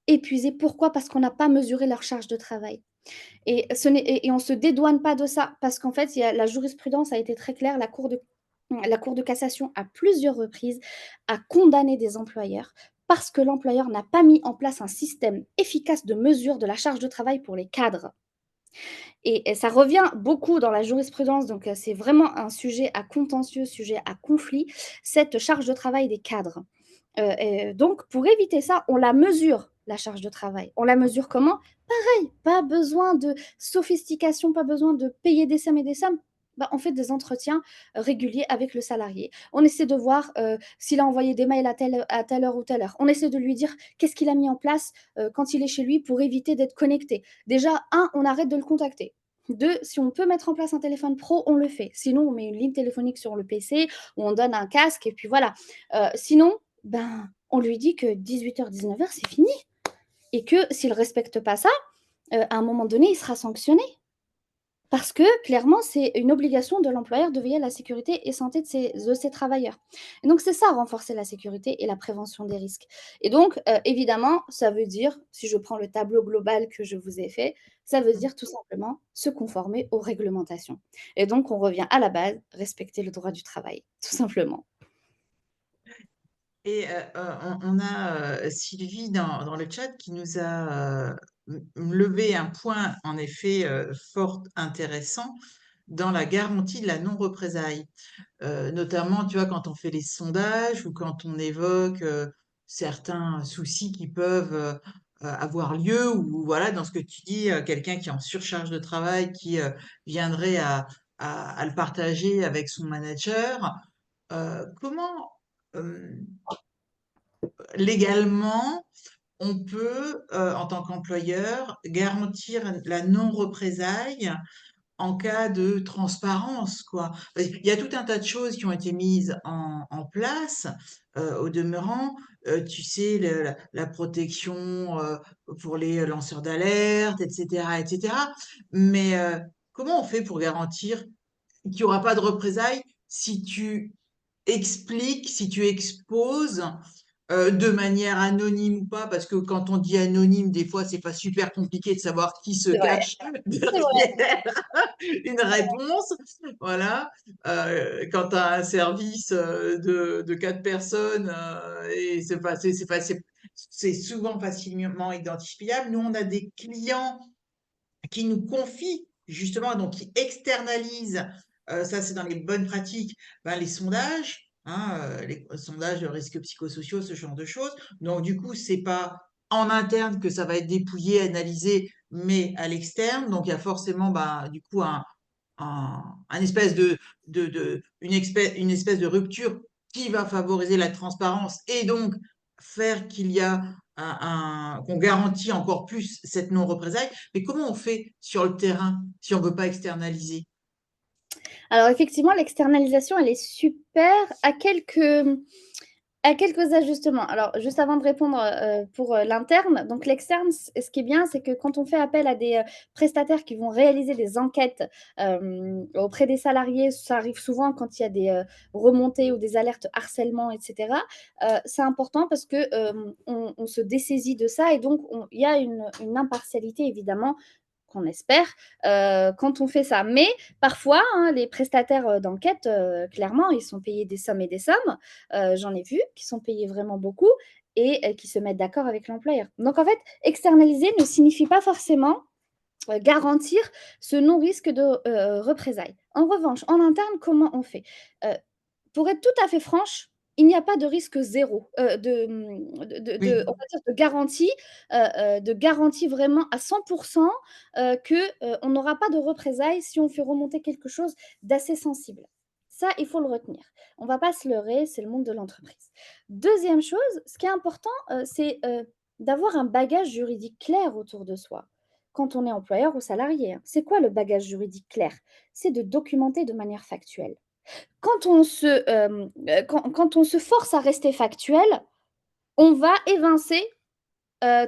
Épuisés, pourquoi? Parce qu'on n'a pas mesuré leur charge de travail. Et on se dédouane pas de ça parce qu'en fait, il y a la jurisprudence a été très claire. La Cour de cassation, à plusieurs reprises, a condamné des employeurs parce que l'employeur n'a pas mis en place un système efficace de mesure de la charge de travail pour les cadres. Et ça revient beaucoup dans la jurisprudence, donc c'est vraiment un sujet à contentieux, sujet à conflit, cette charge de travail des cadres. Et donc pour éviter ça, on la mesure, la charge de travail. On la mesure comment? Pareil, pas besoin de sophistication, pas besoin de payer des sommes et des sommes. Bah, on fait des entretiens réguliers avec le salarié. On essaie de voir s'il a envoyé des mails à telle heure ou telle heure. On essaie de lui dire qu'est-ce qu'il a mis en place quand il est chez lui pour éviter d'être connecté. Déjà, un, on arrête de le contacter. Deux, si on peut mettre en place un téléphone pro, on le fait. Sinon, on met une ligne téléphonique sur le PC ou on donne un casque et puis voilà. Sinon, ben, on lui dit que 18h, 19h, c'est fini. Et que s'il ne respecte pas ça, à un moment donné, il sera sanctionné. Parce que clairement, c'est une obligation de l'employeur de veiller à la sécurité et santé de ses travailleurs. Et donc, c'est ça, renforcer la sécurité et la prévention des risques. Et donc, évidemment, ça veut dire, si je prends le tableau global que je vous ai fait, ça veut dire tout simplement se conformer aux réglementations. Et donc, on revient à la base, respecter le droit du travail, tout simplement. Et on a Sylvie dans le chat qui nous a levé un point, en effet, fort intéressant dans la garantie de la non-représailles. Notamment, tu vois, quand on fait les sondages ou quand on évoque certains soucis qui peuvent avoir lieu, ou voilà, dans ce que tu dis, quelqu'un qui est en surcharge de travail, qui viendrait à le partager avec son manager. Comment, euh, légalement, on peut, en tant qu'employeur, garantir la non-représailles en cas de transparence, quoi. Il y a tout un tas de choses qui ont été mises en place, au demeurant. Tu sais, la protection pour les lanceurs d'alerte, etc., etc. Mais comment on fait pour garantir qu'il n'y aura pas de représailles si tu expliques, si tu exposes de manière anonyme ou pas, parce que quand on dit anonyme, des fois, c'est pas super compliqué de savoir qui se C'est vrai, cache c'est vrai. derrière une réponse. Voilà. Quand tu as un service de 4 personnes, et c'est souvent facilement identifiable. Nous, on a des clients qui nous confient justement, donc qui externalisent, ça c'est dans les bonnes pratiques, ben, les sondages, hein, les sondages de risques psychosociaux, ce genre de choses. Donc du coup, c'est pas en interne que ça va être dépouillé, analysé, mais à l'externe. Donc il y a forcément ben, du coup un espèce une espèce de rupture qui va favoriser la transparence et donc faire qu'il y a qu'on garantit encore plus cette non-représailles. Mais comment on fait sur le terrain si on ne veut pas externaliser? Alors effectivement, l'externalisation, elle est super à quelques ajustements. Alors, juste avant de répondre pour l'interne, donc l'externe, ce qui est bien, c'est que quand on fait appel à des prestataires qui vont réaliser des enquêtes auprès des salariés, ça arrive souvent quand il y a des remontées ou des alertes harcèlement, etc. C'est important parce que on se dessaisit de ça et donc il y a une impartialité évidemment qu'on espère quand on fait ça. Mais parfois, hein, les prestataires d'enquête, clairement, ils sont payés des sommes et des sommes. J'en ai vu qui sont payés vraiment beaucoup et qui se mettent d'accord avec l'employeur. Donc en fait, externaliser ne signifie pas forcément garantir ce non-risque de représailles. En revanche, en interne, comment on fait euh, Pour être tout à fait franche, il n'y a pas de risque zéro, Oui, on va dire de garantie vraiment à 100% qu'on n'aura pas de représailles si on fait remonter quelque chose d'assez sensible. Ça, il faut le retenir. On ne va pas se leurrer, c'est le monde de l'entreprise. Deuxième chose, ce qui est important, c'est d'avoir un bagage juridique clair autour de soi quand on est employeur ou salarié. Hein. C'est quoi le bagage juridique clair? C'est de documenter de manière factuelle. Quand on se force à rester factuel, on va évincer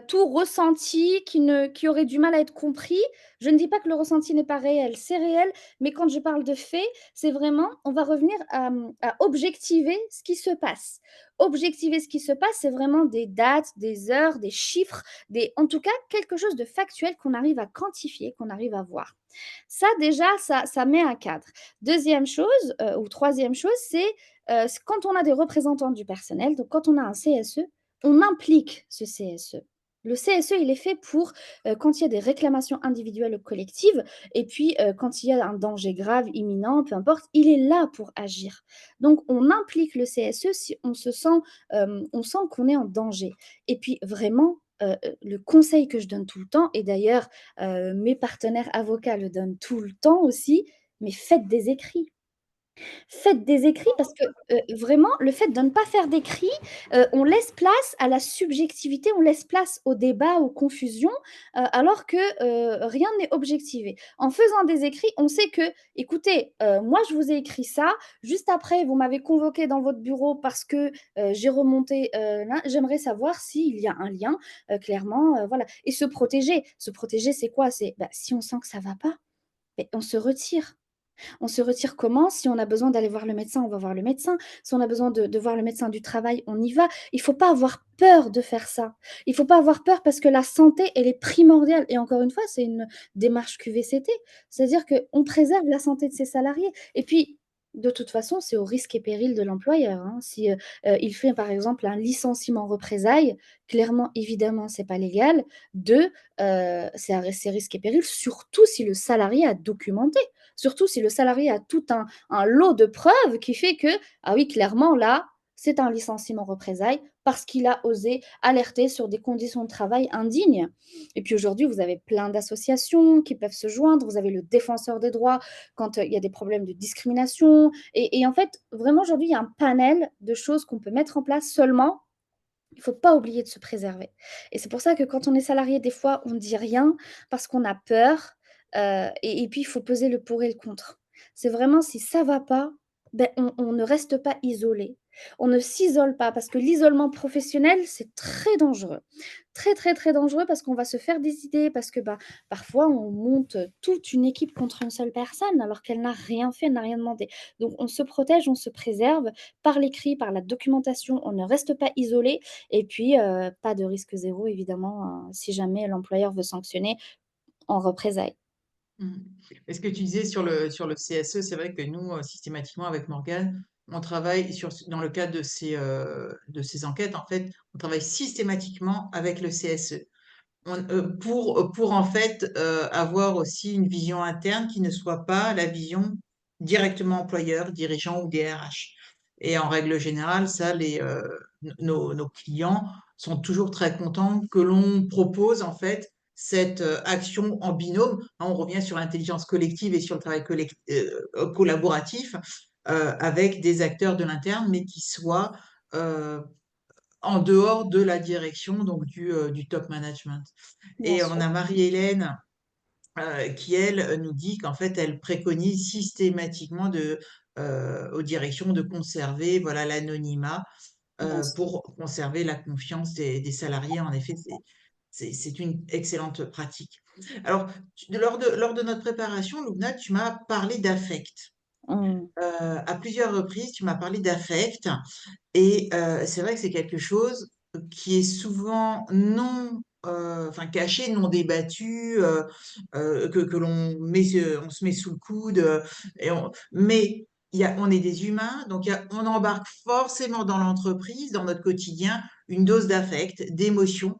tout ressenti qui aurait du mal à être compris. Je ne dis pas que le ressenti n'est pas réel, c'est réel, mais quand je parle de fait, c'est vraiment, on va revenir à objectiver ce qui se passe. Objectiver ce qui se passe, c'est vraiment des dates, des heures, des chiffres, en tout cas quelque chose de factuel qu'on arrive à quantifier, qu'on arrive à voir. Ça, déjà, ça met un cadre. Deuxième chose, ou troisième chose, c'est quand on a des représentants du personnel, donc quand on a un CSE, on implique ce CSE. Le CSE, il est fait pour quand il y a des réclamations individuelles ou collectives, et puis quand il y a un danger grave, imminent, peu importe, il est là pour agir. Donc, on implique le CSE si on sent qu'on est en danger. Et puis, vraiment, le conseil que je donne tout le temps, et d'ailleurs, mes partenaires avocats le donnent tout le temps aussi, mais faites des écrits. Faites des écrits parce que vraiment, le fait de ne pas faire d'écrits, on laisse place à la subjectivité, on laisse place au débat, aux confusions, alors que rien n'est objectivé. En faisant des écrits, on sait que, écoutez, moi je vous ai écrit ça, juste après vous m'avez convoqué dans votre bureau parce que j'ai remonté, là, j'aimerais savoir s'il y a un lien, clairement, voilà. Et se protéger c'est quoi? C'est bah, si on sent que ça ne va pas, ben, on se retire. On se retire comment? Si on a besoin d'aller voir le médecin, on va voir le médecin. Si on a besoin de voir le médecin du travail, on y va. Il ne faut pas avoir peur de faire ça. Il ne faut pas avoir peur parce que la santé, elle est primordiale. Et encore une fois, c'est une démarche QVCT. C'est-à-dire qu'on préserve la santé de ses salariés. Et puis, de toute façon, c'est au risque et péril de l'employeur. Hein. Si il fait, par exemple, un licenciement représailles, clairement, évidemment, ce n'est pas légal. Deux, c'est risque et péril, surtout si le salarié a documenté. Surtout si le salarié a tout un lot de preuves qui fait que, ah oui, clairement, là, c'est un licenciement représailles parce qu'il a osé alerter sur des conditions de travail indignes. Et puis aujourd'hui, vous avez plein d'associations qui peuvent se joindre. Vous avez le défenseur des droits quand il y a des problèmes de discrimination. Et en fait, vraiment, aujourd'hui, il y a un panel de choses qu'on peut mettre en place seulement Il faut pas oublier de se préserver et c'est pour ça que quand on est salarié, des fois, on dit rien parce qu'on a peur, et puis il faut peser le pour et le contre. C'est vraiment si ça va pas, ben, on ne reste pas isolé. On ne s'isole pas parce que l'isolement professionnel, c'est très dangereux. Très, très, très dangereux parce qu'on va se faire des idées, parce que, bah, parfois on monte toute une équipe contre une seule personne alors qu'elle n'a rien fait, elle n'a rien demandé. Donc on se protège, on se préserve par l'écrit, par la documentation, on ne reste pas isolé et puis, pas de risque zéro évidemment, si jamais l'employeur veut sanctionner en représailles. Mmh. Et ce que tu disais sur le CSE, c'est vrai que nous, systématiquement avec Morgane, on travaille dans le cadre de ces enquêtes, en fait, on travaille systématiquement avec le CSE. Pour en fait avoir aussi une vision interne qui ne soit pas la vision directement employeur, dirigeant ou DRH. Et en règle générale, ça, nos clients sont toujours très contents que l'on propose en fait cette action en binôme. Hein, on revient sur l'intelligence collective et sur le travail collaboratif avec des acteurs de l'interne, mais qui soient euh, en dehors de la direction, donc du top management. Bien Et on sûr. a Marie-Hélène qui, elle, nous dit qu'en fait, elle préconise systématiquement aux directions de conserver voilà, l'anonymat Bien sûr. pour conserver la confiance des salariés. En effet, c'est une excellente pratique. Alors, lors de notre préparation, Loubna, tu m'as parlé d'affect. Mmh. À plusieurs reprises, tu m'as parlé d'affect. Et c'est vrai que c'est quelque chose qui est souvent enfin caché, non débattu, que on se met sous le coude. Mais on est des humains, donc on embarque forcément dans l'entreprise, dans notre quotidien, une dose d'affect, d'émotion.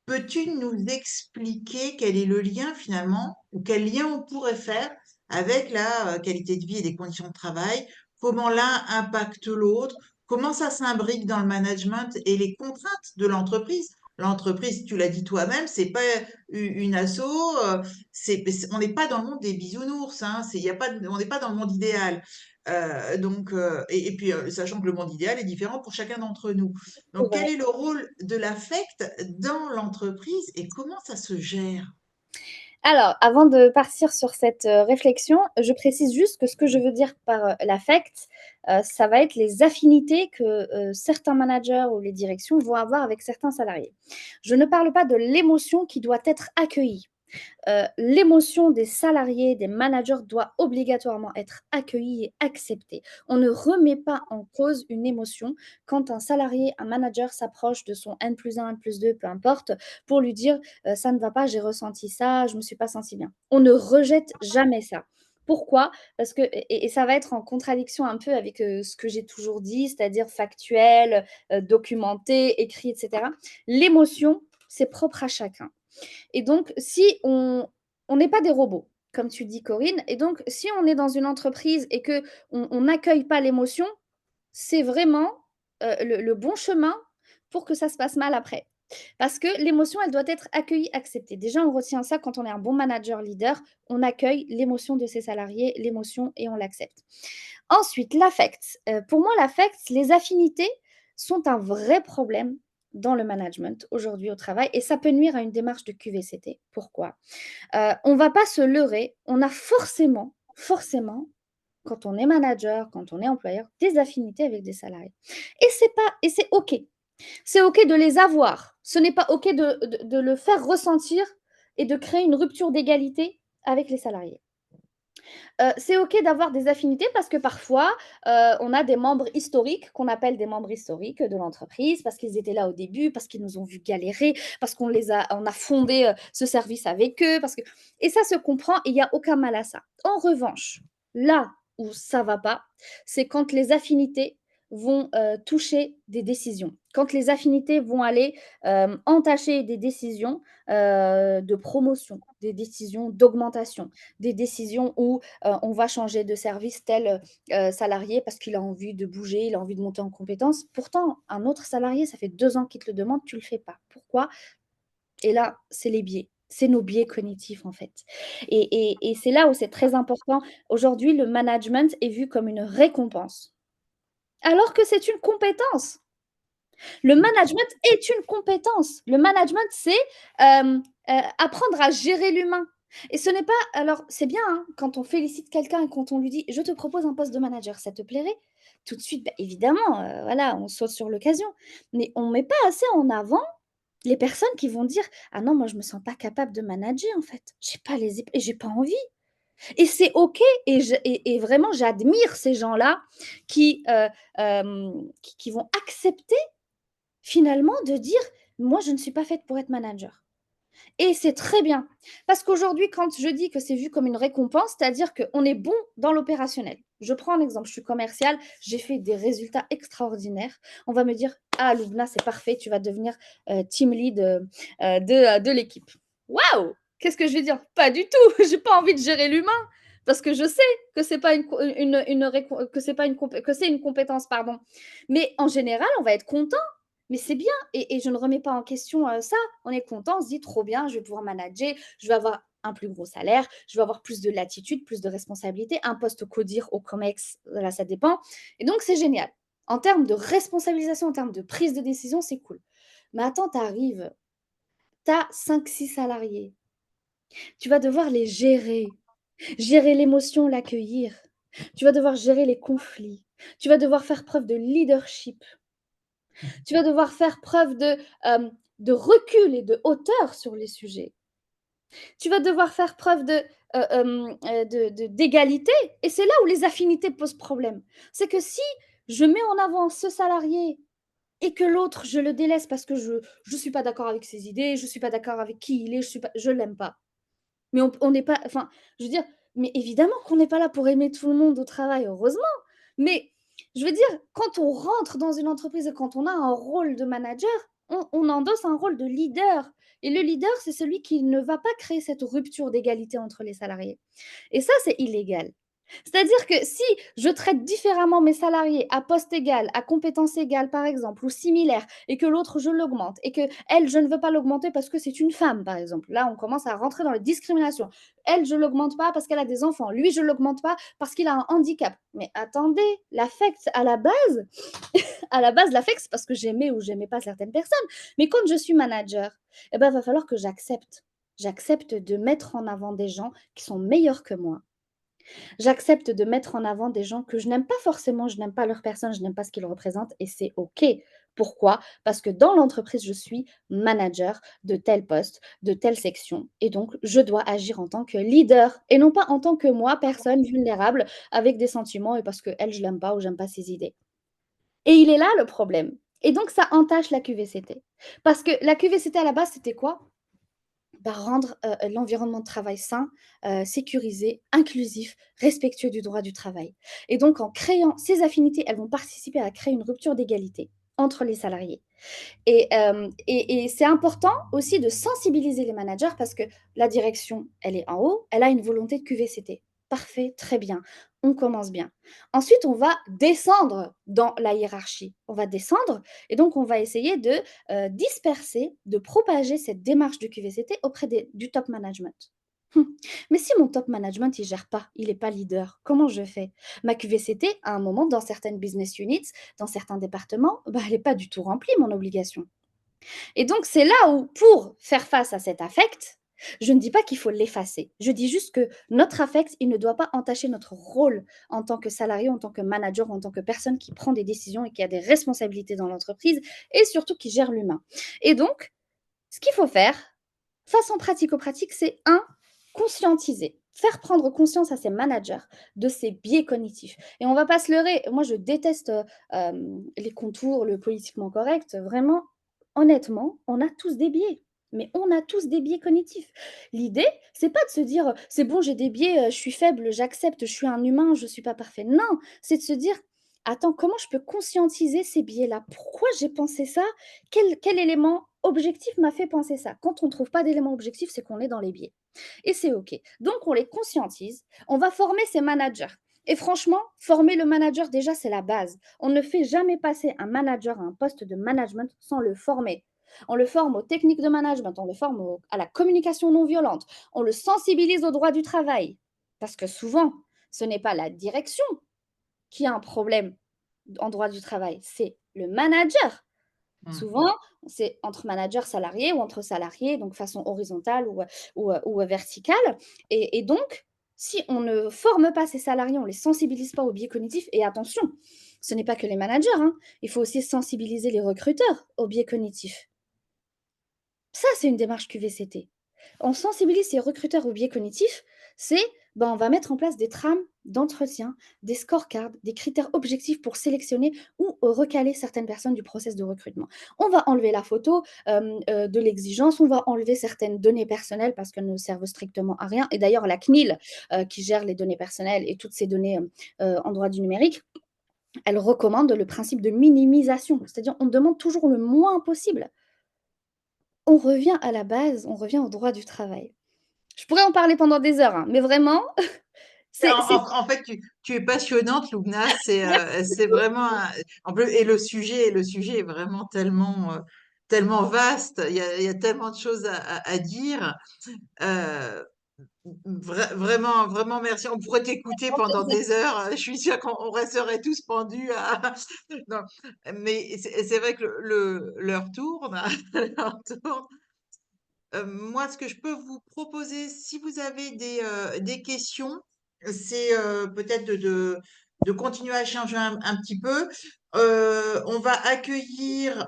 Peux-tu nous expliquer quel est le lien finalement, ou quel lien on pourrait faire avec la qualité de vie et les conditions de travail? Comment l'un impacte l'autre? Comment ça s'imbrique dans le management et les contraintes de l'entreprise? L'entreprise, tu l'as dit toi-même, c'est pas une asso, on n'est pas dans le monde des bisounours, hein, on n'est pas dans le monde idéal. Et puis, sachant que le monde idéal est différent pour chacun d'entre nous. C'est Donc, quel vrai. est le rôle de l'affect dans l'entreprise et comment ça se gère? Alors, avant de partir sur cette, réflexion, je précise juste que ce que je veux dire par, l'affect, ça va être les affinités que, certains managers ou les directions vont avoir avec certains salariés. Je ne parle pas de l'émotion qui doit être accueillie. L'émotion des salariés, des managers doit obligatoirement être accueillie et acceptée. On ne remet pas en cause une émotion quand un salarié, un manager s'approche de son N+1, N+2, peu importe, pour lui dire ça ne va pas, j'ai ressenti ça, je ne me suis pas senti bien. On ne rejette jamais ça. Pourquoi? Parce que, et ça va être en contradiction un peu avec ce que j'ai toujours dit, c'est-à-dire factuel, documenté, écrit, etc. L'émotion, c'est propre à chacun. Et donc, si on n'est pas des robots, comme tu dis, Corinne, et donc si on est dans une entreprise et que on n'accueille pas l'émotion, c'est vraiment le bon chemin pour que ça se passe mal après. Parce que l'émotion, elle doit être accueillie, acceptée. Déjà, on retient ça quand on est un bon manager leader, on accueille l'émotion de ses salariés, l'émotion et on l'accepte. Ensuite, l'affect. Pour moi, l'affect, les affinités sont un vrai problème dans le management aujourd'hui au travail et ça peut nuire à une démarche de QVCT. Pourquoi? On ne va pas se leurrer, on a forcément, quand on est manager, quand on est employeur, des affinités avec des salariés et c'est OK. C'est OK de les avoir. Ce n'est pas OK de le faire ressentir et de créer une rupture d'égalité avec les salariés. C'est OK d'avoir des affinités parce que parfois, on a des membres historiques qu'on appelle des membres historiques de l'entreprise parce qu'ils étaient là au début, parce qu'ils nous ont vus galérer, parce on a fondé, ce service avec eux, parce que et ça se comprend et il y a aucun mal à ça. En revanche, là où ça va pas, c'est quand les affinités vont, toucher des décisions. Quand les affinités vont aller, entacher des décisions, de promotion, des décisions d'augmentation, des décisions où on va changer de service tel salarié parce qu'il a envie de bouger, il a envie de monter en compétences. Pourtant, un autre salarié, ça fait 2 ans qu'il te le demande, tu le fais pas. Pourquoi? Et là, c'est les biais. C'est nos biais cognitifs, en fait. Et c'est là où c'est très important. Aujourd'hui, le management est vu comme une récompense, alors que c'est une compétence. Le management est une compétence. Le management, c'est apprendre à gérer l'humain. Et ce n'est pas. Alors, c'est bien hein, quand on félicite quelqu'un et quand on lui dit je te propose un poste de manager, ça te plairait? Tout de suite, bah, évidemment, voilà, on saute sur l'occasion. Mais on ne met pas assez en avant les personnes qui vont dire ah non, moi, je ne me sens pas capable de manager en fait. J'ai pas les et j'ai pas envie. Et c'est OK. Et vraiment, j'admire ces gens-là qui, qui vont accepter finalement de dire: «Moi, je ne suis pas faite pour être manager» et c'est très bien. Parce qu'aujourd'hui, quand je dis que c'est vu comme une récompense, c'est-à-dire qu'on est bon dans l'opérationnel. Je prends un exemple, je suis commerciale, j'ai fait des résultats extraordinaires. On va me dire: «Ah Loubna, c'est parfait, tu vas devenir, team lead, de l'équipe». Waouh! Qu'est-ce que je vais dire? Pas du tout, j'ai pas envie de gérer l'humain parce que je sais que c'est pas une récom que c'est pas une compé que c'est une compétence, pardon. Mais en général, on va être content, mais c'est bien et je ne remets pas en question, ça. On est content, on se dit: «Trop bien, je vais pouvoir manager, je vais avoir un plus gros salaire, je vais avoir plus de latitude, plus de responsabilité, un poste au CODIR, au COMEX», là, ça dépend et donc c'est génial. En termes de responsabilisation, en termes de prise de décision, c'est cool. Mais attends, tu arrives, tu as 5-6 salariés, tu vas devoir les gérer, gérer l'émotion, l'accueillir. Tu vas devoir gérer les conflits, tu vas devoir faire preuve de leadership. Tu vas devoir faire preuve de recul et de hauteur sur les sujets. Tu vas devoir faire preuve d'égalité et c'est là où les affinités posent problème. C'est que si je mets en avant ce salarié et que l'autre, je le délaisse parce que je suis pas d'accord avec ses idées, je suis pas d'accord avec qui il est, je l'aime pas. Mais on n'est pas enfin, je veux dire, mais évidemment qu'on n'est pas là pour aimer tout le monde au travail, heureusement. Mais je veux dire, quand on rentre dans une entreprise et quand on a un rôle de manager, on endosse un rôle de leader. Et le leader, c'est celui qui ne va pas créer cette rupture d'égalité entre les salariés. Et ça, c'est illégal. C'est-à-dire que si je traite différemment mes salariés à poste égal, à compétence égale par exemple, ou similaire, et que l'autre je l'augmente, et que elle je ne veux pas l'augmenter parce que c'est une femme par exemple. Là, on commence à rentrer dans les discriminations. Elle, je l'augmente pas parce qu'elle a des enfants. Lui, je l'augmente pas parce qu'il a un handicap. Mais attendez, l'affect à la base, l'affect, c'est parce que j'aimais ou j'aimais pas certaines personnes. Mais quand je suis manager, eh ben, va falloir que j'accepte. J'accepte de mettre en avant des gens qui sont meilleurs que moi. J'accepte de mettre en avant des gens que je n'aime pas forcément, je n'aime pas leur personne, je n'aime pas ce qu'ils représentent et c'est OK. Pourquoi? Parce que dans l'entreprise, je suis manager de tel poste, de telle section et donc je dois agir en tant que leader et non pas en tant que moi, personne vulnérable avec des sentiments et parce qu'elle, je l'aime pas ou j'aime pas ses idées. Et il est là le problème. Et donc ça entache la QVCT. Parce que la QVCT à la base, c'était quoi? Bah, rendre, l'environnement de travail sain, sécurisé, inclusif, respectueux du droit du travail et donc en créant ces affinités, elles vont participer à créer une rupture d'égalité entre les salariés et c'est important aussi de sensibiliser les managers parce que la direction, elle est en haut, elle a une volonté de QVCT. Parfait, très bien, on commence bien. Ensuite, on va descendre dans la hiérarchie. On va descendre et donc on va essayer de, disperser, de propager cette démarche du QVCT auprès du top management. Mais si mon top management, il gère pas, il est pas leader, comment je fais? Ma QVCT, à un moment, dans certaines business units, dans certains départements, bah, elle est pas du tout remplie, mon obligation. Et donc, c'est là où, pour faire face à cet affect, je ne dis pas qu'il faut l'effacer. Je dis juste que notre affect, il ne doit pas entacher notre rôle en tant que salarié, en tant que manager, en tant que personne qui prend des décisions et qui a des responsabilités dans l'entreprise et surtout qui gère l'humain. Et donc, ce qu'il faut faire, façon pratico-pratique, c'est un, conscientiser. Faire prendre conscience à ses managers de ces biais cognitifs. Et on ne va pas se leurrer. Moi, je déteste les contours, le politiquement correct. Vraiment, honnêtement, on a tous des biais. Mais on a tous des biais cognitifs. L'idée, c'est pas de se dire c'est bon, j'ai des biais, je suis faible, j'accepte, je suis un humain, je suis pas parfait. Non, c'est de se dire attends, comment je peux conscientiser ces biais-là? Pourquoi j'ai pensé ça? Quel élément objectif m'a fait penser ça? Quand on ne trouve pas d'élément objectif, c'est qu'on est dans les biais. Et c'est OK. Donc, on les conscientise, on va former ces managers. Et franchement, former le manager, déjà, c'est la base. On ne fait jamais passer un manager à un poste de management sans le former. On le forme aux techniques de management, on le forme à la communication non violente, on le sensibilise au droit du travail. Parce que souvent, ce n'est pas la direction qui a un problème en droit du travail, c'est le manager. Mmh. Souvent, c'est entre managers salariés ou entre salariés, donc façon horizontale ou verticale. Et donc, si on ne forme pas ces salariés, on ne les sensibilise pas aux biais cognitifs, et attention, ce n'est pas que les managers, hein, il faut aussi sensibiliser les recruteurs aux biais cognitifs. Ça, c'est une démarche QVCT. On sensibilise ces recruteurs aux biais cognitifs, c'est ben, on va mettre en place des trames d'entretien, des scorecards, des critères objectifs pour sélectionner ou recaler certaines personnes du process de recrutement. On va enlever la photo de l'exigence, on va enlever certaines données personnelles parce qu'elles ne servent strictement à rien. Et d'ailleurs, la CNIL, qui gère les données personnelles et toutes ces données en droit du numérique, elle recommande le principe de minimisation, c'est-à-dire on demande toujours le moins possible. On revient à la base, on revient au droit du travail. Je pourrais en parler pendant des heures, hein, mais vraiment, c'est En fait, tu es passionnante, Loubna. merci C'est beaucoup. vraiment en plus, et le sujet est vraiment tellement vaste. Il y a tellement de choses à dire. Euh, vraiment, merci. On pourrait t'écouter Grand pendant plaisir. des heures. Je suis sûre qu'on resterait tous pendus à. Non, mais c'est vrai que l'heure tourne. L'heure tourne. Moi, ce que je peux vous proposer, si vous avez des questions, c'est peut-être de continuer à échanger un petit peu. On va accueillir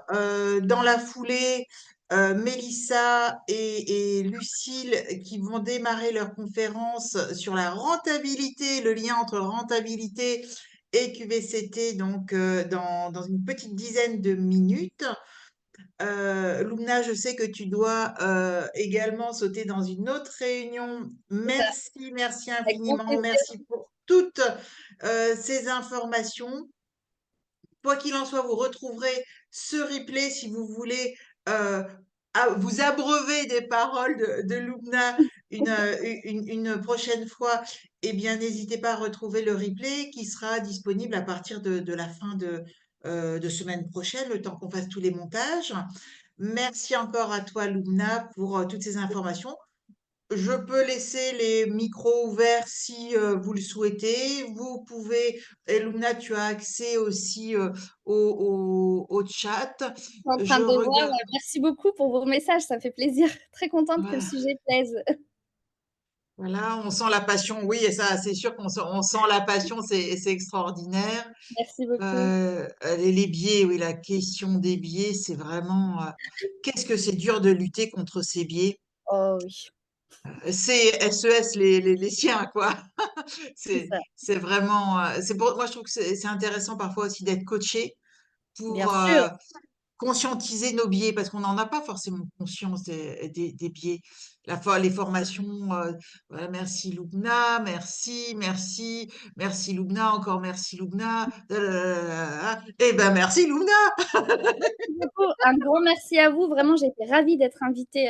dans la foulée Mélissa et Lucille qui vont démarrer leur conférence sur la rentabilité, le lien entre rentabilité et QVCT, donc dans une petite dizaine de minutes. Lumna, je sais que tu dois également sauter dans une autre réunion. C'est ça, Merci avec grand infiniment. plaisir. Merci pour toutes ces informations. Quoi qu'il en soit, vous retrouverez ce replay si vous voulez euh, vous abreuver des paroles de Lumna une prochaine fois. Eh bien, n'hésitez pas à retrouver le replay qui sera disponible à partir de la fin de semaine prochaine, le temps qu'on fasse tous les montages. Merci encore à toi, Lumna, pour toutes ces informations. Je peux laisser les micros ouverts si vous le souhaitez. Vous pouvez, Eluna, tu as accès aussi au chat. Je suis en train Je de voir, regarde. merci beaucoup pour vos messages, ça me fait plaisir. Très contente que le Voilà, sujet plaise. voilà, on sent la passion. Oui, et ça, c'est sûr on sent la passion, c'est extraordinaire. Merci beaucoup. Les biais, oui, la question des biais, c'est vraiment. Qu'est-ce que c'est dur de lutter contre ces biais? Oh oui, C'est SES les siens, quoi. c'est C'est ça, c'est vraiment, moi je trouve que c'est intéressant parfois aussi d'être coaché bien pour sûr. conscientiser nos biais parce qu'on n'en a pas forcément conscience des biais. Les formations, voilà, merci Loubna, merci Loubna, encore merci Loubna, et ben merci Loubna. Beaucoup. Un grand merci à vous. Vraiment, j'ai été ravie d'être invitée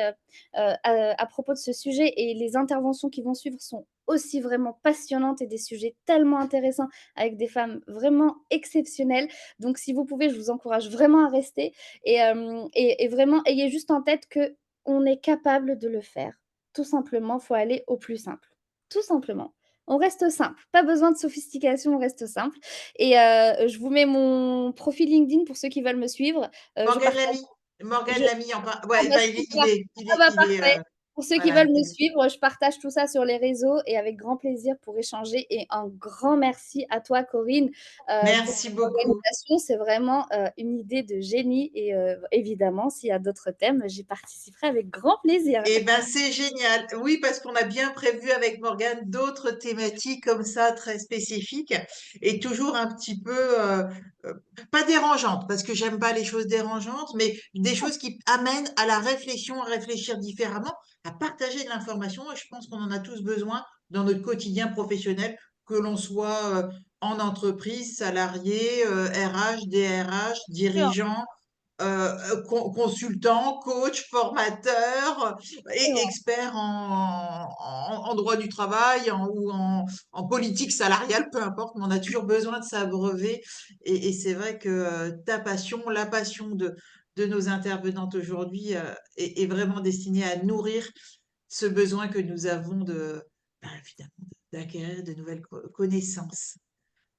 à propos de ce sujet, et les interventions qui vont suivre sont aussi vraiment passionnantes et des sujets tellement intéressants avec des femmes vraiment exceptionnelles. Donc, si vous pouvez, je vous encourage vraiment à rester et vraiment, ayez juste en tête que on est capable de le faire. Tout simplement, il faut aller au plus simple. Tout simplement. On reste simple. Pas besoin de sophistication, on reste simple. Et je vous mets mon profil LinkedIn pour ceux qui veulent me suivre. Je Morgane partage Lamy, Morgane je Lamy, ah ouais, bah enfin super. Ah bah il est, parfait. Pour ceux qui voilà, veulent me suivre, je partage tout ça sur les réseaux et avec grand plaisir pour échanger, et un grand merci à toi Corinne, pour merci cette beaucoup. organisation. C'est vraiment, une idée de génie, et évidemment, s'il y a d'autres thèmes, j'y participerai avec grand plaisir. Eh ben, c'est génial. Oui, parce qu'on a bien prévu avec Morgane d'autres thématiques comme ça, très spécifiques et toujours un petit peu, euh, pas dérangeantes, parce que j'aime pas les choses dérangeantes, mais des choses qui amènent à la réflexion, à réfléchir différemment, à partager de l'information. Et je pense qu'on en a tous besoin dans notre quotidien professionnel, que l'on soit en entreprise, salarié, RH, DRH, Sûr, dirigeant, consultant, coach, formateur et exactement. expert en droit du travail en politique salariale, peu importe, mais on a toujours besoin de s'abreuver. Et c'est vrai que ta passion, la passion de nos intervenantes aujourd'hui est vraiment destinée à nourrir ce besoin que nous avons évidemment, d'acquérir de nouvelles connaissances.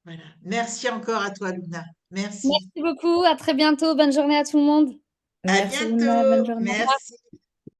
Voilà. Merci encore à toi, Luna. Merci. Merci beaucoup, à très bientôt, bonne journée à tout le monde. À Merci Luna, bonne bientôt. journée. Merci.